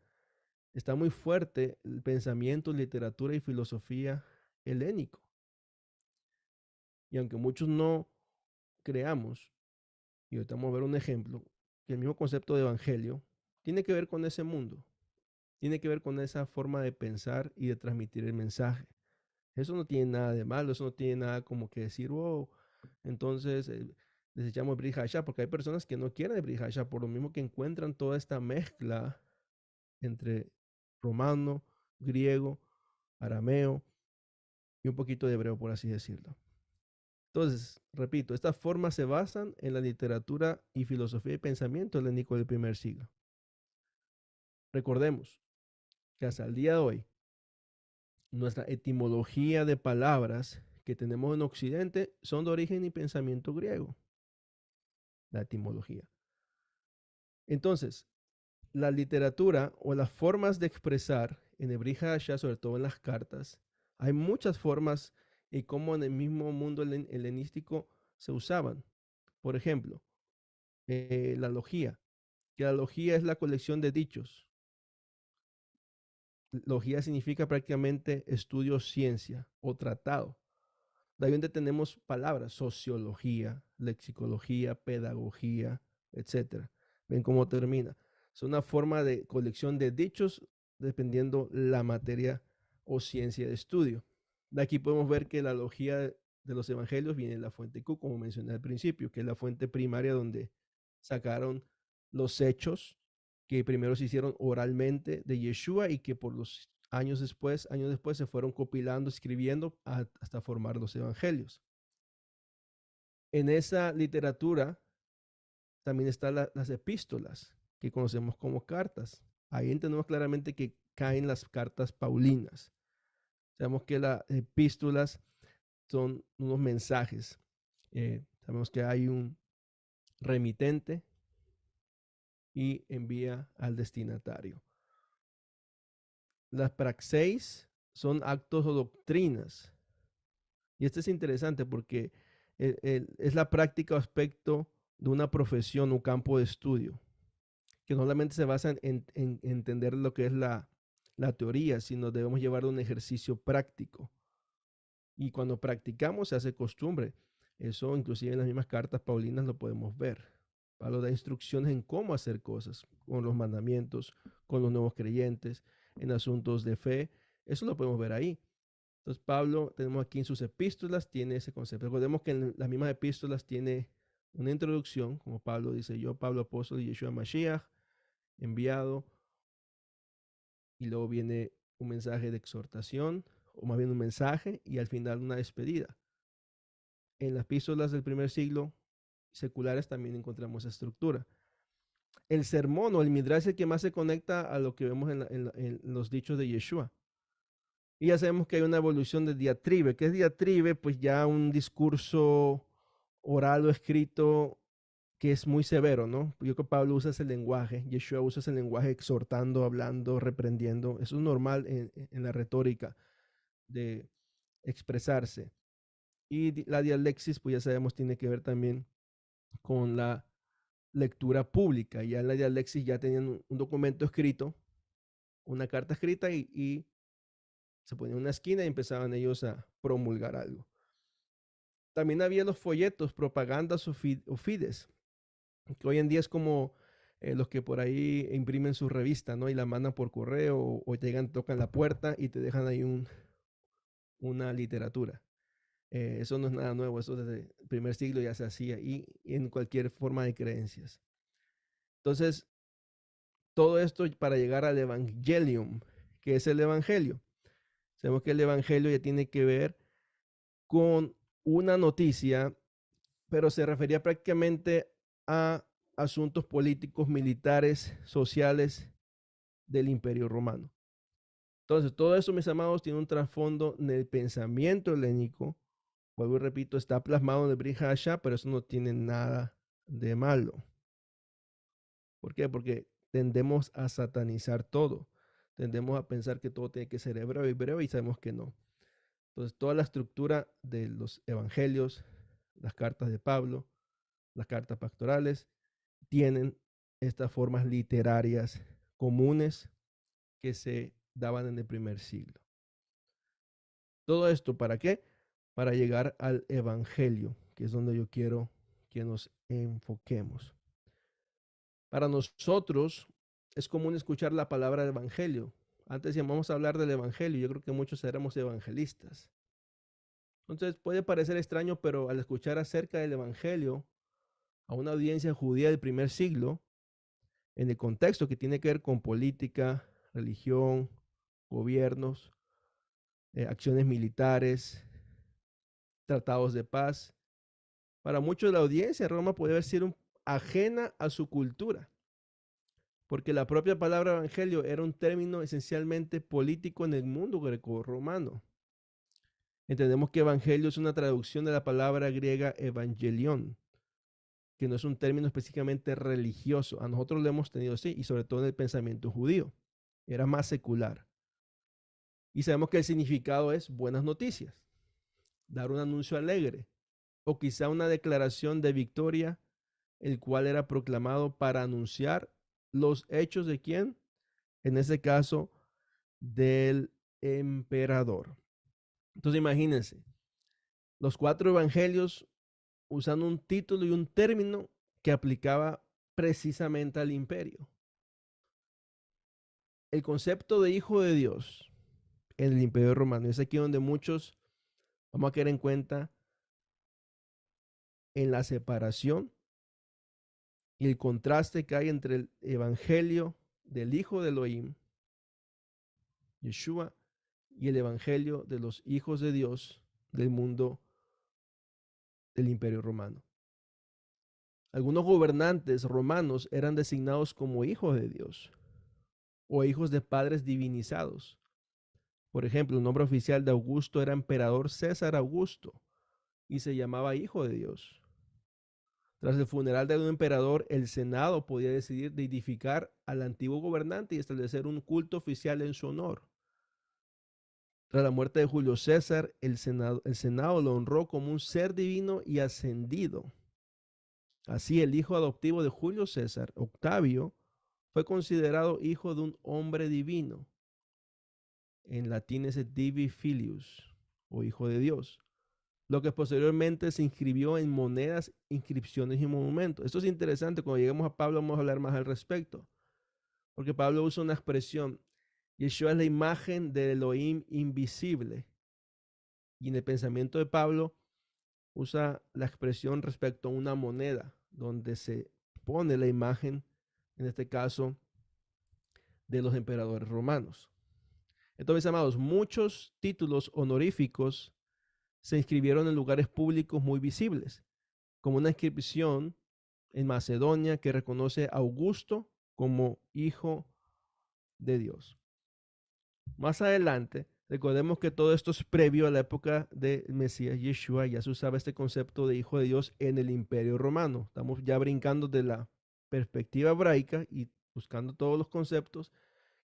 S1: está muy fuerte el pensamiento, literatura y filosofía helénico. Y aunque muchos no creamos, y ahorita vamos a ver un ejemplo, que el mismo concepto de evangelio tiene que ver con ese mundo, tiene que ver con esa forma de pensar y de transmitir el mensaje. Eso no tiene nada de malo, eso no tiene nada como que decir, wow, entonces desechamos el Brit Hadashah, porque hay personas que no quieren el Brit Hadashah, por lo mismo que encuentran toda esta mezcla entre romano, griego, arameo y un poquito de hebreo, por así decirlo. Entonces, repito, estas formas se basan en la literatura y filosofía y pensamiento helénico del primer siglo. Recordemos que hasta el día de hoy, nuestra etimología de palabras que tenemos en Occidente son de origen y pensamiento griego. La etimología. Entonces, la literatura o las formas de expresar en el Brit Hadashah, sobre todo en las cartas, hay muchas formas y cómo en el mismo mundo helenístico se usaban. Por ejemplo, la logía, que la logía es la colección de dichos. Logía significa prácticamente estudio, ciencia o tratado. De ahí donde tenemos palabras, sociología, lexicología, pedagogía, etcétera. Ven cómo termina. Es una forma de colección de dichos dependiendo la materia o ciencia de estudio. De aquí podemos ver que la logía de los evangelios viene de la fuente Q, como mencioné al principio, que es la fuente primaria donde sacaron los hechos que primero se hicieron oralmente de Yeshua y que por los años después se fueron compilando, escribiendo hasta formar los evangelios. En esa literatura también están las epístolas, que conocemos como cartas. Ahí entendemos claramente que caen las cartas paulinas. Sabemos que las epístolas son unos mensajes. Sabemos que hay un remitente y envía al destinatario. Las praxeis son actos o doctrinas. Y esto es interesante porque es la práctica o aspecto de una profesión o campo de estudio, que no solamente se basa en entender lo que es la teoría, sino debemos llevar un ejercicio práctico. Y cuando practicamos se hace costumbre. Eso inclusive en las mismas cartas paulinas lo podemos ver. Pablo da instrucciones en cómo hacer cosas con los mandamientos, con los nuevos creyentes, en asuntos de fe. Eso lo podemos ver ahí. Entonces Pablo, tenemos aquí en sus epístolas, tiene ese concepto. Recordemos que en las mismas epístolas tiene una introducción, como Pablo dice, yo, Pablo, apóstol de Yeshua Mashiach, enviado, y luego viene un mensaje de exhortación, o más bien un mensaje, y al final una despedida. En las epístolas del primer siglo seculares también encontramos esa estructura. El sermón o el midrash es el que más se conecta a lo que vemos en los dichos de Yeshua. Y ya sabemos que hay una evolución de diatribe. ¿Qué es diatribe? Pues ya un discurso oral o escrito que es muy severo, ¿no? Yo creo que Pablo usa ese lenguaje, Yeshua usa ese lenguaje exhortando, hablando, reprendiendo. Eso es normal en la retórica de expresarse. Y la dialexis, pues ya sabemos, tiene que ver también con la lectura pública. Ya en la dialexis ya tenían un documento escrito, una carta escrita y se ponían en una esquina y empezaban ellos a promulgar algo. También había los folletos, propagandas o fides, que hoy en día es como los que por ahí imprimen su revista, ¿no? Y la mandan por correo o llegan, tocan la puerta y te dejan ahí una literatura. Eso no es nada nuevo, eso desde el primer siglo ya se hacía y en cualquier forma de creencias. Entonces, todo esto para llegar al Evangelium, que es el Evangelio. Sabemos que el Evangelio ya tiene que ver con una noticia, pero se refería prácticamente a asuntos políticos, militares, sociales del Imperio Romano. Entonces, todo eso, mis amados, tiene un trasfondo en el pensamiento helénico. Vuelvo y repito, está plasmado en el Brit Hadashah, pero eso no tiene nada de malo. ¿Por qué? Porque tendemos a satanizar todo. Tendemos a pensar que todo tiene que ser hebreo y sabemos que no. Entonces, toda la estructura de los evangelios, las cartas de Pablo, las cartas pastorales, tienen estas formas literarias comunes que se daban en el primer siglo. Todo esto, ¿para qué? Para llegar al evangelio, que es donde yo quiero que nos enfoquemos. Para nosotros es común escuchar la palabra evangelio. Antes llamamos a hablar del evangelio. Yo creo que muchos éramos evangelistas. Entonces puede parecer extraño, pero al escuchar acerca del evangelio a una audiencia judía del primer siglo, en el contexto que tiene que ver con política, religión, gobiernos, acciones militares, tratados de paz, para muchos de la audiencia Roma puede haber sido ajena a su cultura, porque la propia palabra evangelio era un término esencialmente político en el mundo greco-romano. Entendemos que evangelio es una traducción de la palabra griega evangelion, que no es un término específicamente religioso. A nosotros lo hemos tenido así, y sobre todo en el pensamiento judío. Era más secular. Y sabemos que el significado es buenas noticias, dar un anuncio alegre, o quizá una declaración de victoria, el cual era proclamado para anunciar los hechos de quién, en ese caso, del emperador. Entonces imagínense, los 4 evangelios usando un título y un término que aplicaba precisamente al imperio. El concepto de hijo de Dios en el imperio romano es aquí donde muchos vamos a quedar en cuenta en la separación y el contraste que hay entre el evangelio del hijo de Elohim, Yeshua, y el evangelio de los hijos de Dios del mundo del imperio romano. Algunos gobernantes romanos eran designados como hijos de Dios o hijos de padres divinizados. Por ejemplo, el nombre oficial de Augusto era emperador César Augusto y se llamaba hijo de Dios. Tras el funeral de un emperador, el Senado podía decidir deificar al antiguo gobernante y establecer un culto oficial en su honor. Tras la muerte de Julio César, el Senado lo honró como un ser divino y ascendido. Así, el hijo adoptivo de Julio César, Octavio, fue considerado hijo de un hombre divino. En latín es divi filius, o hijo de Dios. lo que posteriormente se inscribió en monedas, inscripciones y monumentos. Esto es interesante, cuando lleguemos a Pablo vamos a hablar más al respecto, porque Pablo usa una expresión, Yeshua es la imagen del Elohim invisible, y en el pensamiento de Pablo usa la expresión respecto a una moneda, donde se pone la imagen, en este caso, de los emperadores romanos. Entonces, amados, muchos títulos honoríficos se inscribieron en lugares públicos muy visibles, como una inscripción en Macedonia que reconoce a Augusto como hijo de Dios. Más adelante, recordemos que todo esto es previo a la época del Mesías Yeshua. Ya se usaba este concepto de hijo de Dios en el Imperio Romano. Estamos ya brincando de la perspectiva hebraica y buscando todos los conceptos.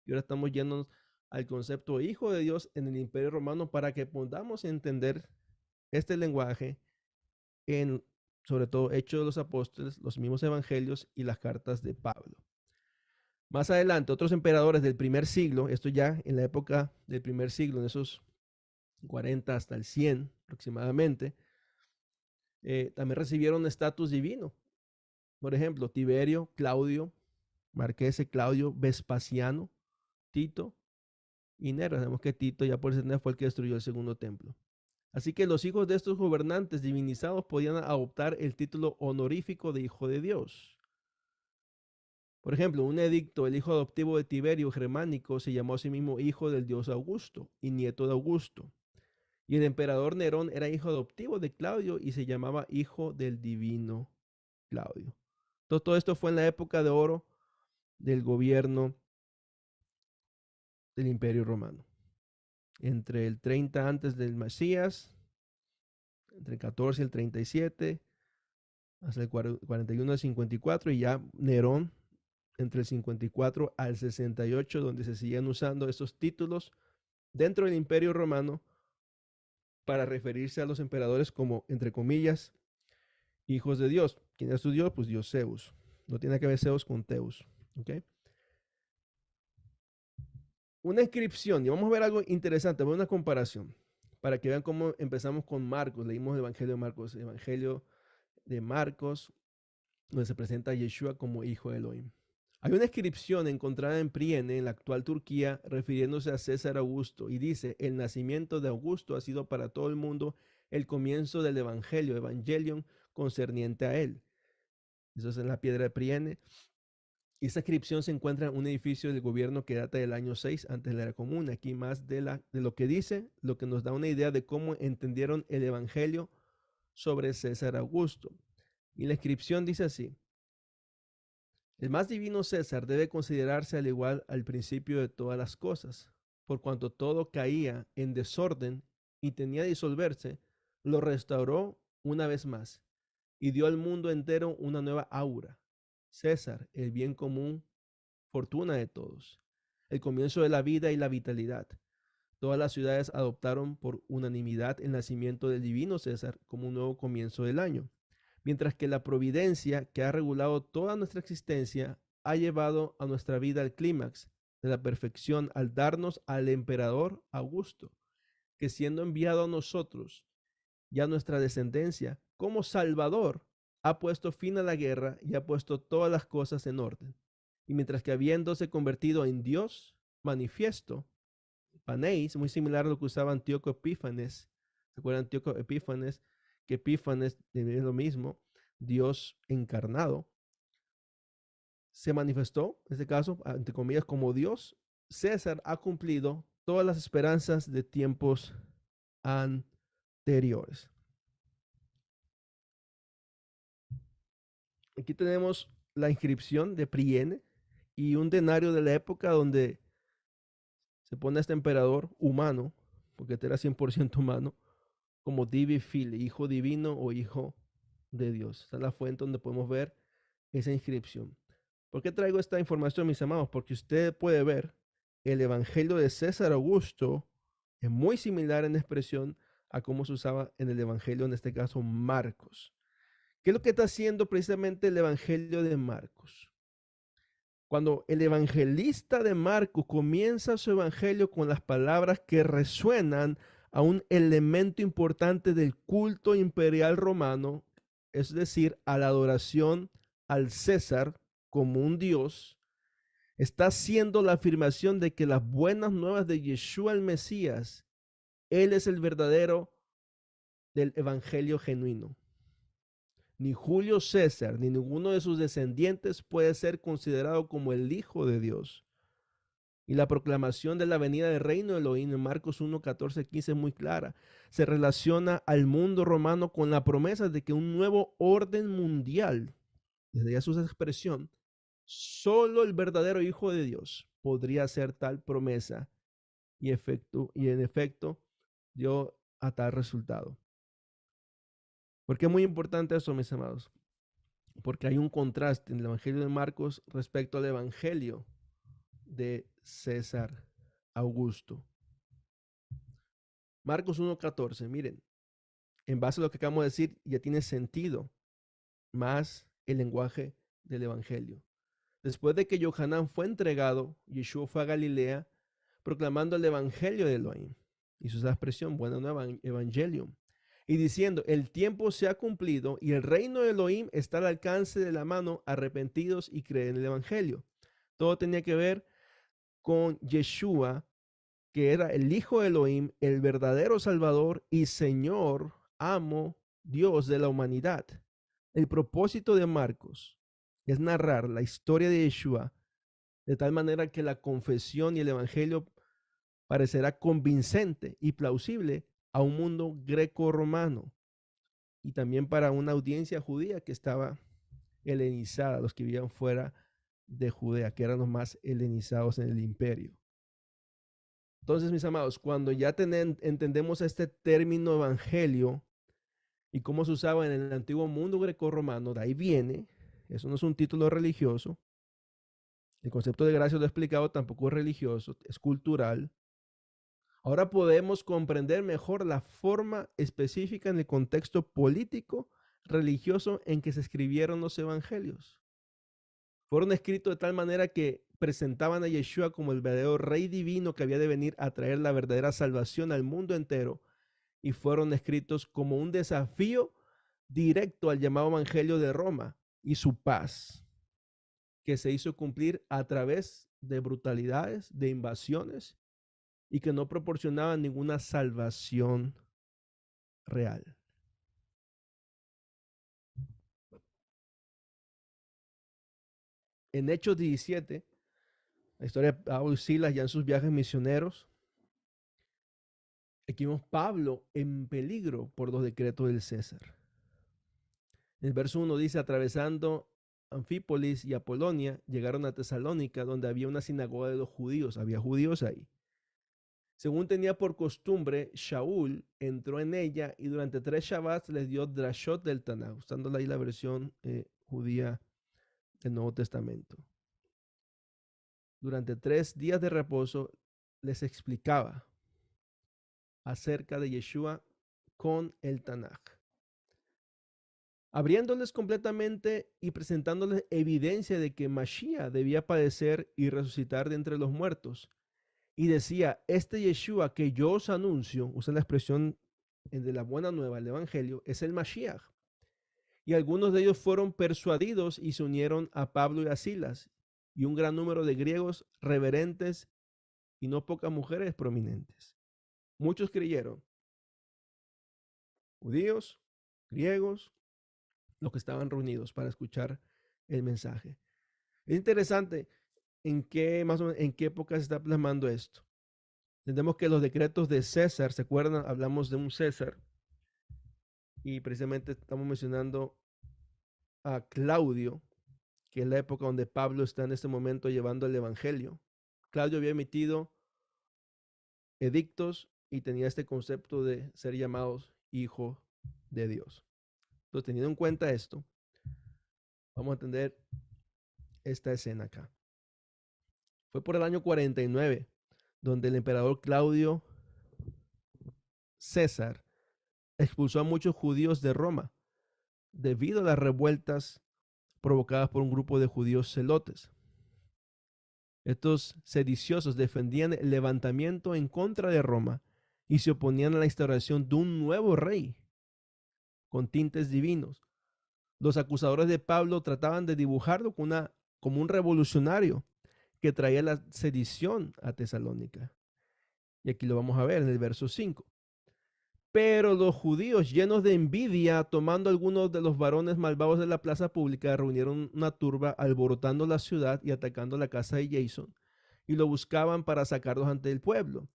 S1: Y ahora estamos yéndonos al concepto de hijo de Dios en el Imperio Romano para que podamos entender este lenguaje en, sobre todo, Hechos de los Apóstoles, los mismos evangelios y las cartas de Pablo. Más adelante, otros emperadores del primer siglo, esto ya en la época del primer siglo, en esos 40 hasta el 100 aproximadamente, también recibieron estatus divino. Por ejemplo, Tiberio, Claudio, Marquese, Claudio, Vespasiano, Tito y Nero. Sabemos que Tito ya por ese fue el que destruyó el segundo templo. Así que los hijos de estos gobernantes divinizados podían adoptar el título honorífico de hijo de Dios. Por ejemplo, un edicto, el hijo adoptivo de Tiberio Germánico se llamó a sí mismo hijo del dios Augusto y nieto de Augusto. Y el emperador Nerón era hijo adoptivo de Claudio y se llamaba hijo del divino Claudio. Entonces, todo esto fue en la época de oro del gobierno del Imperio Romano. Entre el 30 antes del Mesías, entre el 14 y el 37, hasta el 41 al 54, y ya Nerón entre el 54 al 68, donde se siguen usando esos títulos dentro del Imperio Romano para referirse a los emperadores como, entre comillas, hijos de Dios. ¿Quién es su Dios? Pues Dios Zeus. No tiene que ver Zeus con Teus. ¿Okay? Una inscripción, y vamos a ver algo interesante, vamos a ver una comparación, para que vean cómo empezamos con Marcos. Leímos el Evangelio de Marcos, donde se presenta a Yeshua como hijo de Elohim. Hay una inscripción encontrada en Priene, en la actual Turquía, refiriéndose a César Augusto, y dice, el nacimiento de Augusto ha sido para todo el mundo el comienzo del Evangelio, Evangelion, concerniente a él. Eso es en la piedra de Priene. Y esa inscripción se encuentra en un edificio del gobierno que data del año 6 antes de la era común. Aquí más de lo que dice, lo que nos da una idea de cómo entendieron el Evangelio sobre César Augusto. Y la inscripción dice así: el más divino César debe considerarse al igual al principio de todas las cosas, por cuanto todo caía en desorden y tenía que disolverse, lo restauró una vez más y dio al mundo entero una nueva aura. César, el bien común, fortuna de todos, el comienzo de la vida y la vitalidad. Todas las ciudades adoptaron por unanimidad el nacimiento del divino César como un nuevo comienzo del año, mientras que la providencia que ha regulado toda nuestra existencia ha llevado a nuestra vida al clímax de la perfección al darnos al emperador Augusto, que siendo enviado a nosotros y a nuestra descendencia como Salvador, ha puesto fin a la guerra y ha puesto todas las cosas en orden. Y mientras que habiéndose convertido en Dios manifiesto, Panéis, muy similar a lo que usaba Antíoco Epífanes. ¿Se acuerdan de Antíoco Epífanes? Que Epífanes es lo mismo, Dios encarnado. Se manifestó, en este caso, entre comillas, como Dios. César ha cumplido todas las esperanzas de tiempos anteriores. Aquí tenemos la inscripción de Priene y un denario de la época donde se pone a este emperador humano, porque este era 100% humano, como Divi Fili, hijo divino o hijo de Dios. Esta es la fuente donde podemos ver esa inscripción. ¿Por qué traigo esta información, mis amados? Porque usted puede ver el evangelio de César Augusto es muy similar en expresión a cómo se usaba en el evangelio, en este caso Marcos. ¿Qué es lo que está haciendo precisamente el evangelio de Marcos? Cuando el evangelista de Marcos comienza su evangelio con las palabras que resuenan a un elemento importante del culto imperial romano, es decir, a la adoración al César como un dios, está haciendo la afirmación de que las buenas nuevas de Yeshua el Mesías, él es el verdadero del evangelio genuino. Ni Julio César ni ninguno de sus descendientes puede ser considerado como el Hijo de Dios. Y la proclamación de la venida del reino de Elohim en Marcos 1, 14, 15 es muy clara. Se relaciona al mundo romano con la promesa de que un nuevo orden mundial, desde ya su expresión, solo el verdadero Hijo de Dios podría hacer tal promesa y en efecto dio a tal resultado. ¿Por qué es muy importante eso, mis amados? Porque hay un contraste en el Evangelio de Marcos respecto al Evangelio de César Augusto. Marcos 1:14, miren, en base a lo que acabamos de decir, ya tiene sentido más el lenguaje del Evangelio. Después de que Yohanan fue entregado, Yeshua fue a Galilea proclamando el Evangelio de Elohim. Hizo esa expresión, buena nueva, Evangelium. Y diciendo, el tiempo se ha cumplido y el reino de Elohim está al alcance de la mano, arrepentidos y creen en el Evangelio. Todo tenía que ver con Yeshua, que era el Hijo de Elohim, el verdadero Salvador y Señor, amo, Dios de la humanidad. El propósito de Marcos es narrar la historia de Yeshua de tal manera que la confesión y el Evangelio parecerá convincente y plausible a un mundo greco-romano y también para una audiencia judía que estaba helenizada, los que vivían fuera de Judea, que eran los más helenizados en el imperio. Entonces, mis amados, cuando ya entendemos este término evangelio y cómo se usaba en el antiguo mundo greco-romano, de ahí viene, eso no es un título religioso, el concepto de gracia lo he explicado, tampoco es religioso, es cultural. Ahora podemos comprender mejor la forma específica en el contexto político, religioso en que se escribieron los evangelios. Fueron escritos de tal manera que presentaban a Yeshua como el verdadero rey divino que había de venir a traer la verdadera salvación al mundo entero, y fueron escritos como un desafío directo al llamado evangelio de Roma y su paz, que se hizo cumplir a través de brutalidades, de invasiones, y que no proporcionaban ninguna salvación real. En Hechos 17, la historia de Pablo y Silas ya en sus viajes misioneros, aquí vemos Pablo en peligro por los decretos del César. En el verso 1 dice, atravesando Anfípolis y Apolonia, llegaron a Tesalónica, donde había una sinagoga de los judíos. Había judíos ahí. Según tenía por costumbre, Shaul entró en ella y durante 3 Shabbats les dio drashot del Tanaj, usando ahí la versión judía del Nuevo Testamento. Durante 3 días de reposo les explicaba acerca de Yeshua con el Tanaj, abriéndoles completamente y presentándoles evidencia de que Mashiach debía padecer y resucitar de entre los muertos. Y decía, este Yeshua que yo os anuncio, usa la expresión de la buena nueva, el evangelio, es el Mashiach. Y algunos de ellos fueron persuadidos y se unieron a Pablo y a Silas, y un gran número de griegos reverentes y no pocas mujeres prominentes. Muchos creyeron, judíos, griegos, los que estaban reunidos para escuchar el mensaje. Es interesante más o menos, en qué época se está plasmando esto. Entendemos que los decretos de César, ¿se acuerdan? Hablamos de un César y precisamente estamos mencionando a Claudio, que es la época donde Pablo está en este momento llevando el evangelio. Claudio había emitido edictos y tenía este concepto de ser llamados hijos de Dios. Entonces, teniendo en cuenta esto, vamos a entender esta escena acá. Fue por el año 49 donde el emperador Claudio César expulsó a muchos judíos de Roma debido a las revueltas provocadas por un grupo de judíos celotes. Estos sediciosos defendían el levantamiento en contra de Roma y se oponían a la instauración de un nuevo rey con tintes divinos. Los acusadores de Pablo trataban de dibujarlo como un revolucionario que traía la sedición a Tesalónica. Y aquí lo vamos a ver en el verso 5. Pero los judíos, llenos de envidia, tomando algunos de los varones malvados de la plaza pública, reunieron una turba, alborotando la ciudad y atacando la casa de Jason, y lo buscaban para sacarlos ante el pueblo.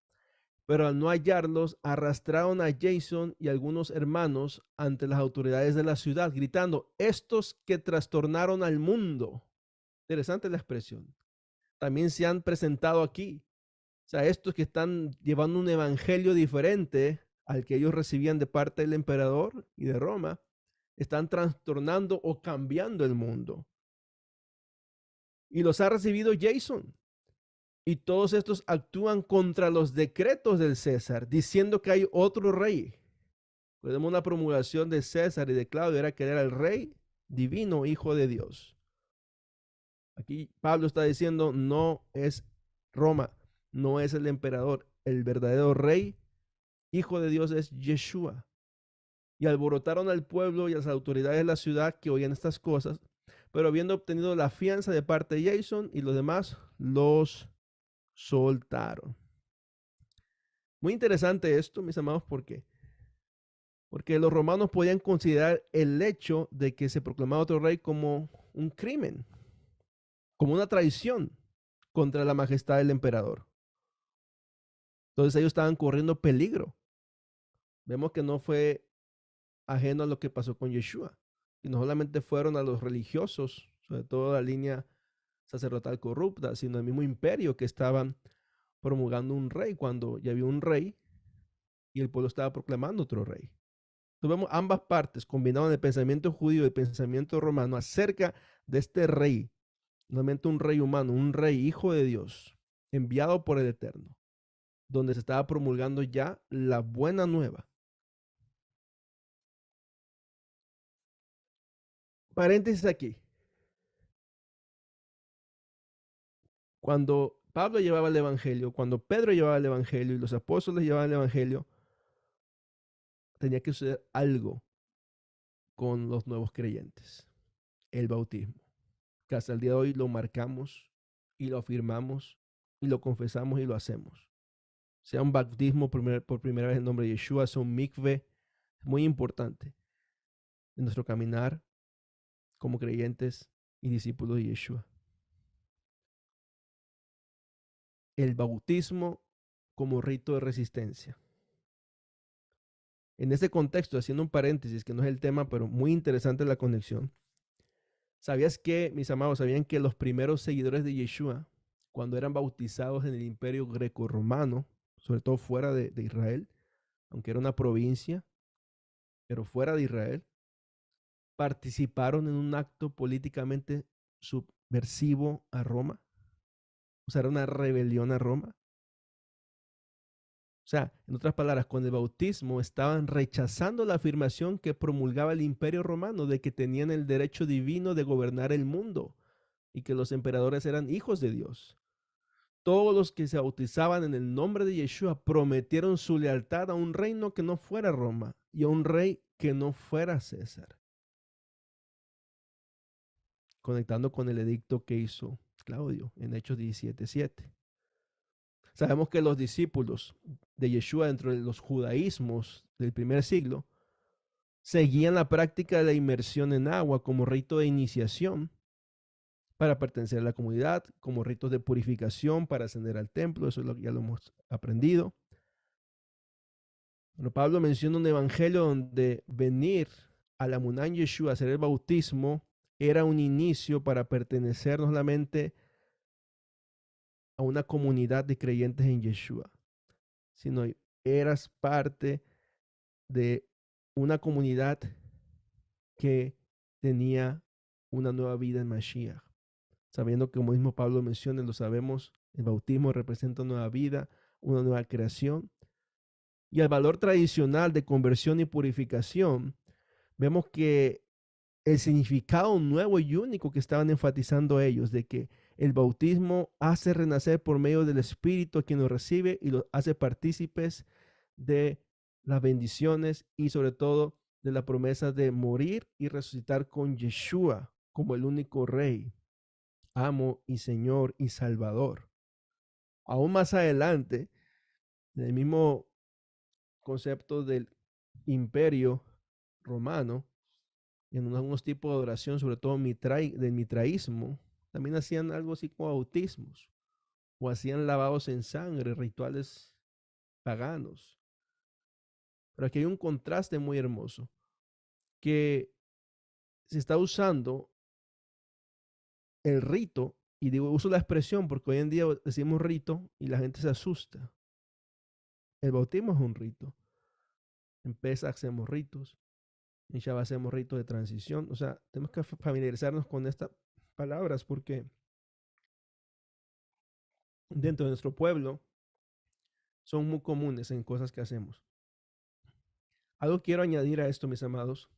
S1: Pero al no hallarlos, arrastraron a Jason y algunos hermanos ante las autoridades de la ciudad, gritando: estos que trastornaron al mundo. Interesante la expresión. También se han presentado aquí. O sea, estos que están llevando un evangelio diferente al que ellos recibían de parte del emperador y de Roma, están trastornando o cambiando el mundo. Y los ha recibido Jason. Y todos estos actúan contra los decretos del César, diciendo que hay otro rey. Podemos una promulgación de César y de Claudio era que era el rey divino, hijo de Dios. Aquí Pablo está diciendo, no es Roma, no es el emperador, el verdadero rey, hijo de Dios es Yeshua. Y alborotaron al pueblo y a las autoridades de la ciudad que oían estas cosas, pero habiendo obtenido la fianza de parte de Jason y los demás, los soltaron. Muy interesante esto, mis amados, porque los romanos podían considerar el hecho de que se proclamaba otro rey como un crimen, como una traición contra la majestad del emperador. Entonces ellos estaban corriendo peligro. Vemos que no fue ajeno a lo que pasó con Yeshua. Y no solamente fueron a los religiosos, sobre todo la línea sacerdotal corrupta, sino el mismo imperio que estaban promulgando un rey cuando ya había un rey y el pueblo estaba proclamando otro rey. Entonces vemos ambas partes combinadas en el pensamiento judío y el pensamiento romano acerca de este rey, normalmente un rey humano, un rey hijo de Dios, enviado por el Eterno, donde se estaba promulgando ya la buena nueva. Paréntesis aquí. Cuando Pablo llevaba el evangelio, cuando Pedro llevaba el evangelio y los apóstoles llevaban el evangelio, tenía que suceder algo con los nuevos creyentes: el bautismo, que hasta el día de hoy lo marcamos y lo afirmamos y lo confesamos y lo hacemos. Sea un bautismo por primera vez en nombre de Yeshua, sea un mikve, muy importante en nuestro caminar como creyentes y discípulos de Yeshua. El bautismo como rito de resistencia. En este contexto, haciendo un paréntesis, que no es el tema, pero muy interesante la conexión. ¿Sabías que, mis amados, sabían que los primeros seguidores de Yeshua, cuando eran bautizados en el imperio grecorromano, sobre todo fuera de Israel, aunque era una provincia, pero fuera de Israel, participaron en un acto políticamente subversivo a Roma? O sea, era una rebelión a Roma. O sea, en otras palabras, con el bautismo estaban rechazando la afirmación que promulgaba el imperio romano de que tenían el derecho divino de gobernar el mundo y que los emperadores eran hijos de Dios. Todos los que se bautizaban en el nombre de Yeshua prometieron su lealtad a un reino que no fuera Roma y a un rey que no fuera César. Conectando con el edicto que hizo Claudio en Hechos 17:7. Sabemos que los discípulos de Yeshua dentro de los judaísmos del primer siglo seguían la práctica de la inmersión en agua como rito de iniciación para pertenecer a la comunidad, como ritos de purificación para ascender al templo. Eso ya lo hemos aprendido. Pero Pablo menciona un evangelio donde venir a la Munán Yeshua, hacer el bautismo, era un inicio para pertenecer no solamente a una comunidad de creyentes en Yeshua, sino eras parte de una comunidad que tenía una nueva vida en Mashiach. Sabiendo que, como mismo Pablo menciona, lo sabemos, el bautismo representa una nueva vida, una nueva creación. Y el valor tradicional de conversión y purificación, vemos que el significado nuevo y único que estaban enfatizando ellos, de que el bautismo hace renacer por medio del Espíritu a quien lo recibe y lo hace partícipes de las bendiciones y sobre todo de la promesa de morir y resucitar con Yeshua como el único rey, amo y señor y salvador. Aún más adelante, en el mismo concepto del imperio romano, en unos tipos de adoración, sobre todo del mitraísmo, también hacían algo así como bautismos o hacían lavados en sangre, rituales paganos. Pero aquí hay un contraste muy hermoso, que se está usando el rito, y digo, uso la expresión porque hoy en día decimos rito y la gente se asusta. El bautismo es un rito. En Pesach hacemos ritos, en Shabbat hacemos ritos de transición. O sea, tenemos que familiarizarnos con estas palabras porque dentro de nuestro pueblo son muy comunes en cosas que hacemos. Algo quiero añadir a esto, mis amados,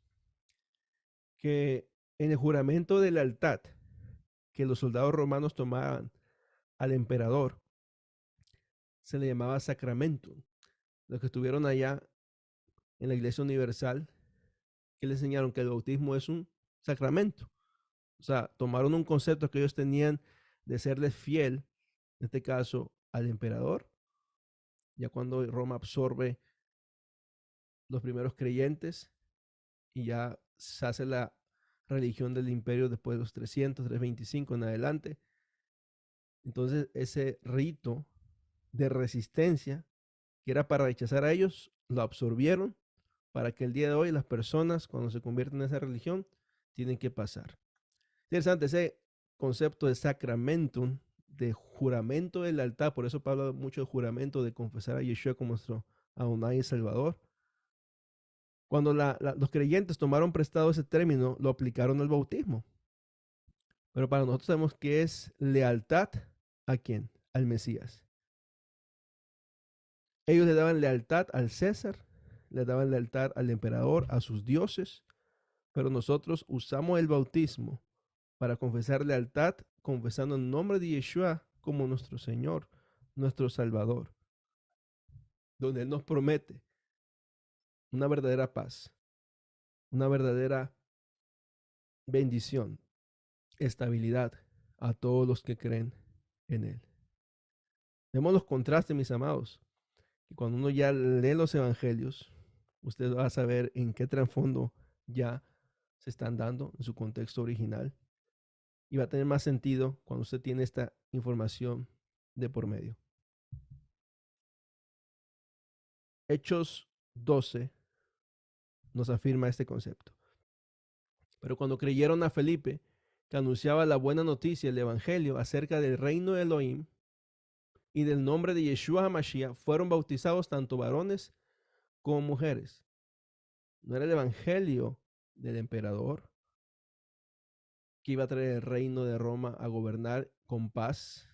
S1: que en el juramento de lealtad que los soldados romanos tomaban al emperador, se le llamaba sacramento. Los que estuvieron allá en la Iglesia Universal, que le enseñaron que el bautismo es un sacramento. O sea, tomaron un concepto que ellos tenían de serles fiel, en este caso al emperador, ya cuando Roma absorbe los primeros creyentes y ya se hace la religión del imperio después de los 325 en adelante. Entonces ese rito de resistencia que era para rechazar a ellos, lo absorbieron para que el día de hoy las personas cuando se convierten en esa religión tienen que pasar. Interesante ese concepto de sacramentum, de juramento de lealtad. Por eso Pablo habla mucho de juramento, de confesar a Yeshua como nuestro Adonai y Salvador. Cuando los creyentes tomaron prestado ese término, lo aplicaron al bautismo. Pero para nosotros sabemos que es lealtad a quién, al Mesías. Ellos le daban lealtad al César, le daban lealtad al emperador, a sus dioses, pero nosotros usamos el bautismo para confesar lealtad, confesando el nombre de Yeshua como nuestro Señor, nuestro Salvador, donde Él nos promete una verdadera paz, una verdadera bendición, estabilidad a todos los que creen en Él. Vemos los contrastes, mis amados, y cuando uno ya lee los evangelios, usted va a saber en qué trasfondo ya se están dando en su contexto original. Y va a tener más sentido cuando usted tiene esta información de por medio. Hechos 12 nos afirma este concepto. Pero cuando creyeron a Felipe, que anunciaba la buena noticia, el evangelio acerca del reino de Elohim y del nombre de Yeshua HaMashiach, fueron bautizados tanto varones como mujeres. No era el evangelio del emperador que iba a traer el reino de Roma a gobernar con paz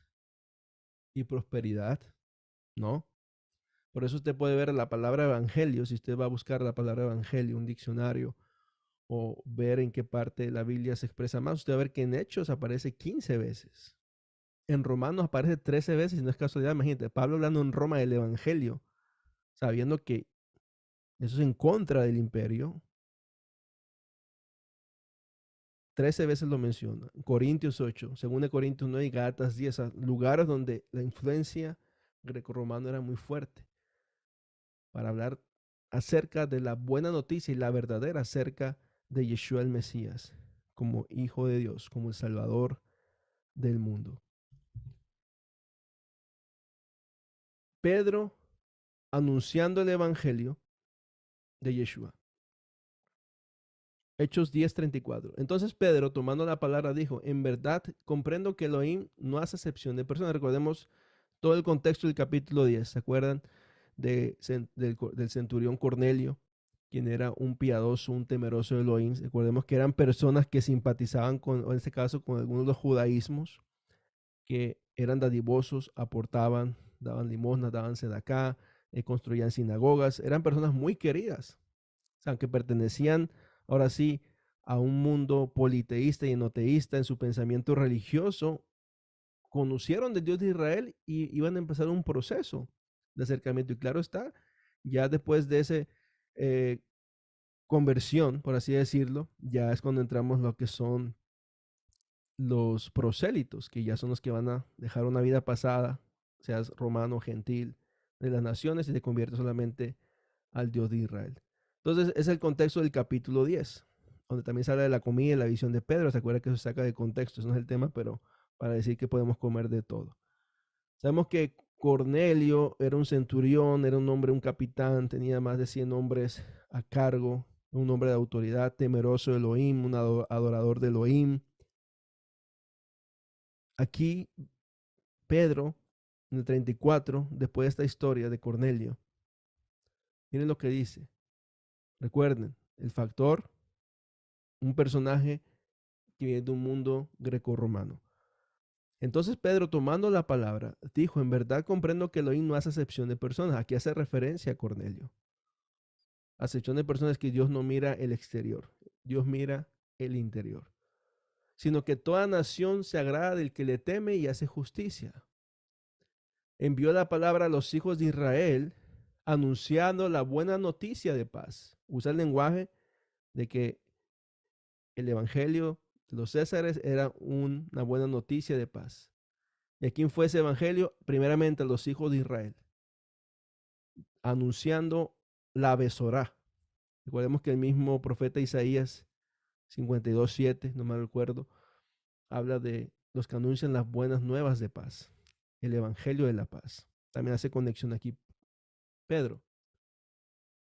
S1: y prosperidad, ¿no? Por eso usted puede ver la palabra evangelio, si usted va a buscar la palabra evangelio, un diccionario, o ver en qué parte de la Biblia se expresa más, usted va a ver que en Hechos aparece 15 veces. En Romanos aparece 13 veces, y no es casualidad, imagínate, Pablo hablando en Roma del evangelio, sabiendo que eso es en contra del imperio. 13 veces lo menciona. Corintios 8, 2 Corintios 9 y Gálatas 10, lugares donde la influencia grecorromana era muy fuerte, para hablar acerca de la buena noticia y la verdadera acerca de Yeshua el Mesías, como Hijo de Dios, como el Salvador del mundo. Pedro anunciando el Evangelio de Yeshua. Hechos 10:34. Entonces Pedro, tomando la palabra, dijo, en verdad comprendo que Elohim no hace excepción de personas. Recordemos todo el contexto del capítulo 10, ¿se acuerdan? Del centurión Cornelio, quien era un piadoso, un temeroso de Elohim. Recordemos que eran personas que simpatizaban con, en este caso, con algunos de los judaísmos, que eran dadivosos, aportaban, daban limosnas, daban sedacá, construían sinagogas. Eran personas muy queridas, o sea, que pertenecían, ahora sí, a un mundo politeísta y enoteísta en su pensamiento religioso. Conocieron del Dios de Israel y iban a empezar un proceso de acercamiento. Y claro está Ya después de ese conversión, por así decirlo, ya es cuando entramos lo que son los prosélitos, que ya son los que van a dejar una vida pasada, seas romano, gentil, de las naciones, y te conviertes solamente al Dios de Israel. Entonces, es el contexto del capítulo 10, donde también se habla de la comida y la visión de Pedro. Se acuerda que eso se saca de contexto, eso no es el tema, pero para decir que podemos comer de todo. Sabemos que Cornelio era un centurión, era un hombre, un capitán, tenía más de 100 hombres a cargo, un hombre de autoridad, temeroso de Elohim, un adorador de Elohim. Aquí Pedro, en el 34, después de esta historia de Cornelio, miren lo que dice. Recuerden, el factor, un personaje que viene de un mundo grecorromano. Entonces Pedro, tomando la palabra, dijo, en verdad comprendo que Elohim no hace acepción de personas. Aquí hace referencia a Cornelio. Acepción de personas que Dios no mira el exterior, Dios mira el interior. Sino que toda nación se agrada del que le teme y hace justicia. Envió la palabra a los hijos de Israel, anunciando la buena noticia de paz. Usa el lenguaje de que el evangelio de los Césares era una buena noticia de paz. ¿Y a quién fue ese evangelio? Primeramente a los hijos de Israel, anunciando la Besorá. Recordemos que el mismo profeta Isaías 52:7, no me recuerdo, habla de los que anuncian las buenas nuevas de paz, el evangelio de la paz. También hace conexión aquí Pedro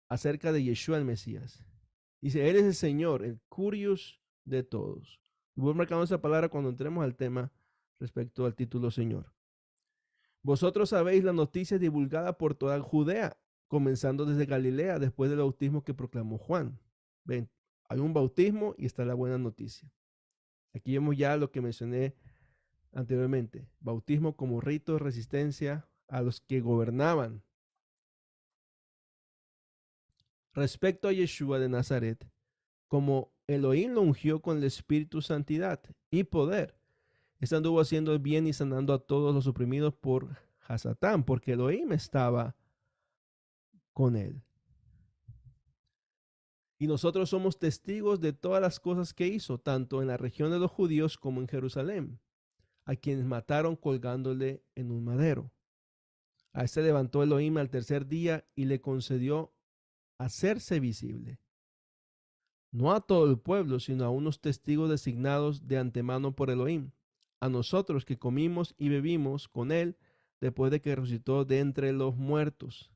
S1: acerca de Yeshua el Mesías. Dice, Él es el Señor, el Curios de todos. Y voy marcando esa palabra cuando entremos al tema respecto al título Señor. Vosotros sabéis la noticia divulgada por toda Judea, comenzando desde Galilea, después del bautismo que proclamó Juan. Ven, hay un bautismo y está la buena noticia. Aquí vemos ya lo que mencioné anteriormente. Bautismo como rito de resistencia a los que gobernaban. Respecto a Yeshua de Nazaret, como Elohim lo ungió con el Espíritu Santidad y poder, este anduvo haciendo el bien y sanando a todos los oprimidos por Hasatán, porque Elohim estaba con él. Y nosotros somos testigos de todas las cosas que hizo, tanto en la región de los judíos como en Jerusalén, a quienes mataron colgándole en un madero. A este levantó Elohim al tercer día y le concedió hacerse visible, no a todo el pueblo, sino a unos testigos designados de antemano por Elohim, a nosotros que comimos y bebimos con él después de que resucitó de entre los muertos.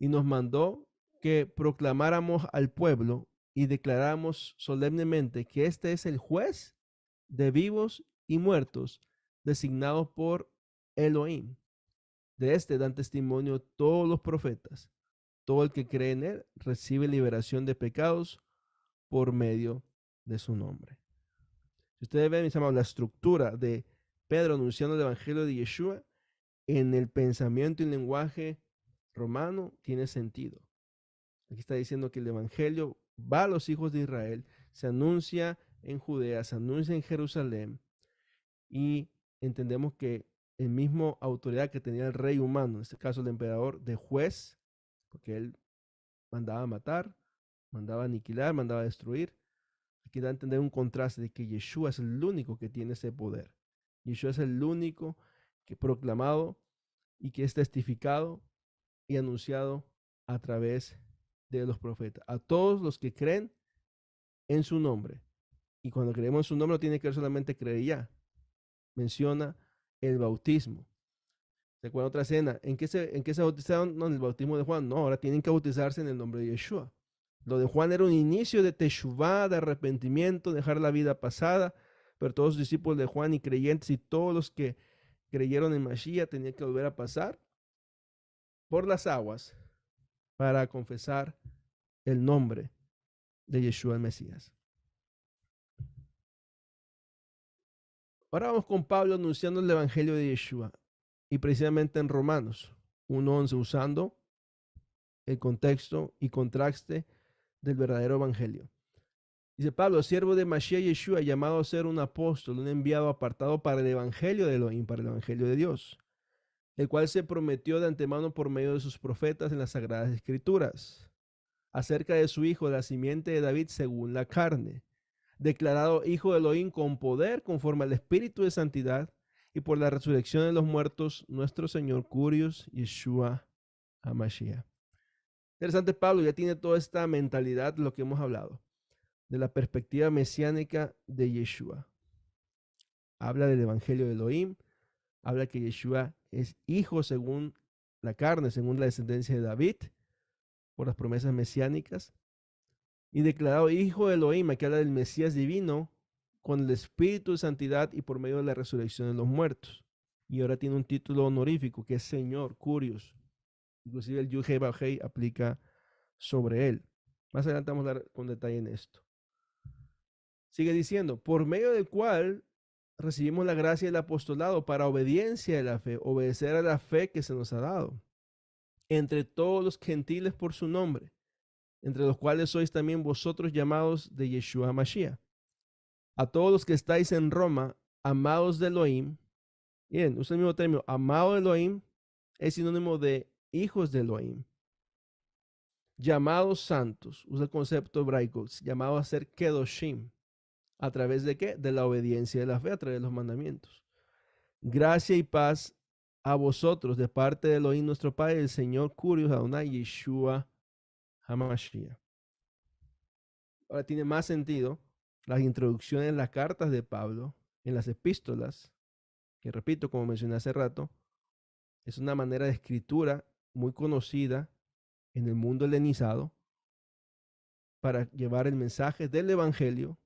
S1: Y nos mandó que proclamáramos al pueblo y declaráramos solemnemente que este es el juez de vivos y muertos, designado por Elohim. De este dan testimonio todos los profetas. Todo el que cree en él recibe liberación de pecados por medio de su nombre. Si ustedes ven, mis amados, la estructura de Pedro anunciando el evangelio de Yeshua en el pensamiento y lenguaje romano tiene sentido. Aquí está diciendo que el evangelio va a los hijos de Israel, se anuncia en Judea, se anuncia en Jerusalén, y entendemos que el mismo autoridad que tenía el rey humano, en este caso el emperador, de juez, porque él mandaba matar, mandaba aniquilar, mandaba destruir. Aquí da a entender un contraste de que Yeshua es el único que tiene ese poder. Yeshua es el único que proclamado y que es testificado y anunciado a través de los profetas. A todos los que creen en su nombre. Y cuando creemos en su nombre no tiene que ver solamente creer ya. Menciona el bautismo. ¿Se acuerdan otra escena? ¿En qué se bautizaron? No, en el bautismo de Juan. No, ahora tienen que bautizarse en el nombre de Yeshua. Lo de Juan era un inicio de teshuvá, de arrepentimiento, dejar la vida pasada, pero todos los discípulos de Juan y creyentes y todos los que creyeron en Mashiach tenían que volver a pasar por las aguas para confesar el nombre de Yeshua el Mesías. Ahora vamos con Pablo anunciando el evangelio de Yeshua, y precisamente en Romanos 1:11, usando el contexto y contraste del verdadero evangelio. Dice Pablo, siervo de Mashiach Yeshua, llamado a ser un apóstol, un enviado apartado para el evangelio de Elohim, para el evangelio de Dios, el cual se prometió de antemano por medio de sus profetas en las Sagradas Escrituras, acerca de su Hijo, de la simiente de David según la carne, declarado Hijo de Elohim con poder conforme al Espíritu de Santidad y por la resurrección de los muertos, nuestro Señor Curios Yeshua HaMashiach. Interesante, Pablo ya tiene toda esta mentalidad de lo que hemos hablado, de la perspectiva mesiánica de Yeshua. Habla del Evangelio de Elohim, habla que Yeshua es hijo según la carne, según la descendencia de David, por las promesas mesiánicas, y declarado hijo de Elohim, que habla del Mesías divino, con el Espíritu de Santidad y por medio de la resurrección de los muertos. Y ahora tiene un título honorífico que es Señor, Curios. Inclusive el Yud-Heh Vav-Heh aplica sobre él. Más adelante vamos a dar con detalle en esto. Sigue diciendo, por medio del cual recibimos la gracia del apostolado para obediencia de la fe, obedecer a la fe que se nos ha dado, entre todos los gentiles por su nombre, entre los cuales sois también vosotros llamados de Yeshua Mashiach. A todos los que estáis en Roma, amados de Elohim, bien, usa el mismo término, amado de Elohim, es sinónimo de hijos de Elohim. Llamados santos, usa el concepto hebraico, llamados a ser Kedoshim. ¿A través de qué? De la obediencia de la fe, a través de los mandamientos. Gracia y paz a vosotros de parte de Elohim nuestro Padre, el Señor Curios Adonai Yeshua HaMashiach. Ahora tiene más sentido las introducciones en las cartas de Pablo, en las epístolas, que repito, como mencioné hace rato, es una manera de escritura muy conocida en el mundo helenizado para llevar el mensaje del Evangelio,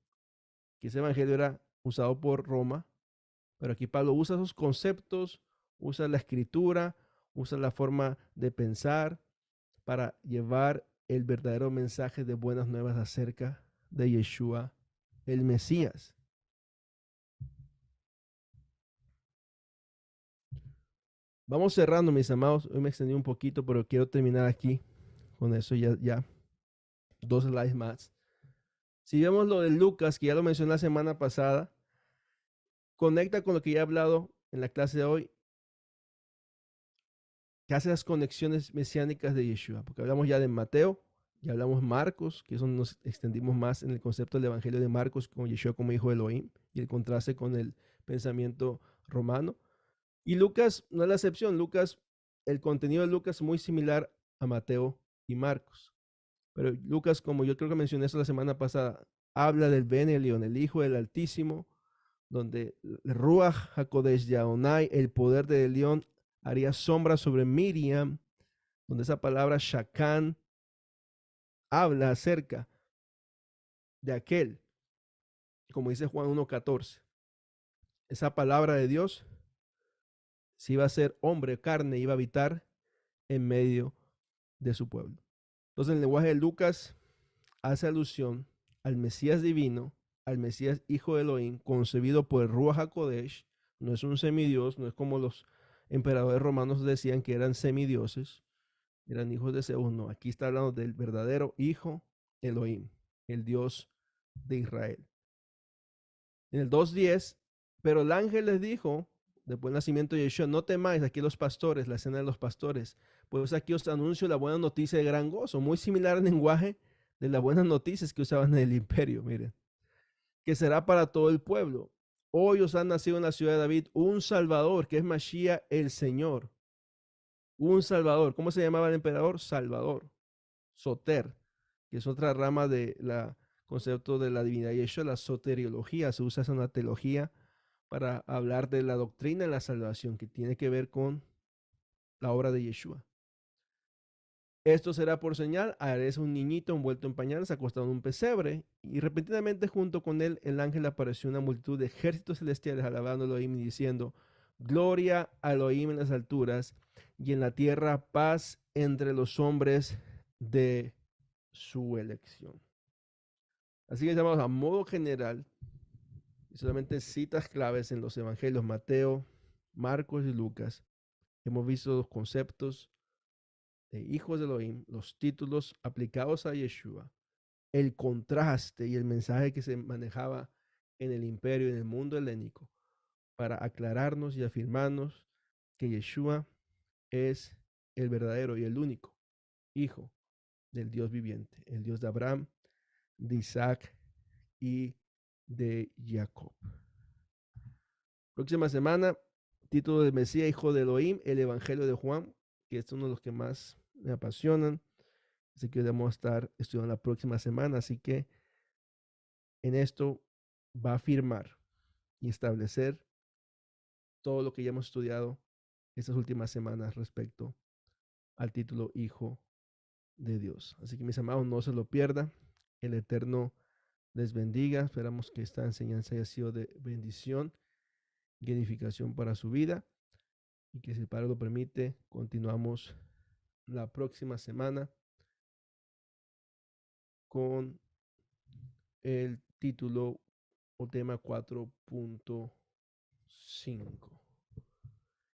S1: que ese Evangelio era usado por Roma, pero aquí Pablo usa esos conceptos, usa la escritura, usa la forma de pensar para llevar el verdadero mensaje de buenas nuevas acerca de Yeshua, el Mesías. Vamos cerrando, mis amados. Hoy me extendí un poquito, pero quiero terminar aquí con eso ya 2 slides más. Si vemos lo de Lucas, que ya lo mencioné la semana pasada, conecta con lo que ya he hablado en la clase de hoy, que hace las conexiones mesiánicas de Yeshua, porque hablamos ya de Mateo, ya hablamos Marcos, que eso nos extendimos más en el concepto del Evangelio de Marcos con Yeshua como hijo de Elohim y el contraste con el pensamiento romano. Y Lucas no es la excepción. Lucas, el contenido de Lucas es muy similar a Mateo y Marcos. Pero Lucas, como yo creo que mencioné eso la semana pasada, habla del Ben Elión, el Hijo del Altísimo, donde el Ruach HaKodesh de Adonai, el poder de Elión, haría sombra sobre Miriam, donde esa palabra Shakan habla acerca de aquel, como dice Juan 1:14. Esa palabra de Dios, si iba a ser hombre, carne, iba a habitar en medio de su pueblo. Entonces, el lenguaje de Lucas hace alusión al Mesías divino, al Mesías hijo de Elohim, concebido por el Ruach HaKodesh. No es un semidios, no es como los emperadores romanos decían que eran semidioses, eran hijos de Zeus. No, aquí está hablando del verdadero hijo Elohim, el Dios de Israel. En el 2:10, pero el ángel les dijo, después del nacimiento de Yeshua, no temáis, aquí los pastores, la escena de los pastores, pues aquí os anuncio la buena noticia de gran gozo, muy similar al lenguaje de las buenas noticias que usaban en el imperio, miren, que será para todo el pueblo. Hoy os ha nacido en la ciudad de David un Salvador, que es Mashiach el Señor. Un Salvador. ¿Cómo se llamaba el emperador? Salvador. Soter, que es otra rama del concepto de la divinidad Yeshua, la soteriología. Se usa esa teología para hablar de la doctrina de la salvación, que tiene que ver con la obra de Yeshua. Esto será por señal, haréis un niñito envuelto en pañales, acostado en un pesebre, y repentinamente junto con él el ángel apareció una multitud de ejércitos celestiales alabando a Elohim y diciendo, gloria a Elohim en las alturas, y en la tierra paz entre los hombres de su elección. Así que llamamos a modo general, y solamente citas claves en los evangelios Mateo, Marcos y Lucas. Hemos visto los conceptos de hijos de Elohim, los títulos aplicados a Yeshua, el contraste y el mensaje que se manejaba en el imperio y en el mundo helénico para aclararnos y afirmarnos que Yeshua es el verdadero y el único Hijo del Dios viviente, el Dios de Abraham, de Isaac y de Jacob. Próxima semana, título de Mesías, Hijo de Elohim, el Evangelio de Juan, que es uno de los que más me apasionan. Así que vamos a estar estudiando la próxima semana. Así que en esto va a afirmar y establecer todo lo que ya hemos estudiado estas últimas semanas respecto al título Hijo de Dios. Así que mis amados, no se lo pierdan. El Eterno les bendiga. Esperamos que esta enseñanza haya sido de bendición y edificación para su vida. Y que si el Padre lo permite, continuamos la próxima semana con el título o tema 4.5.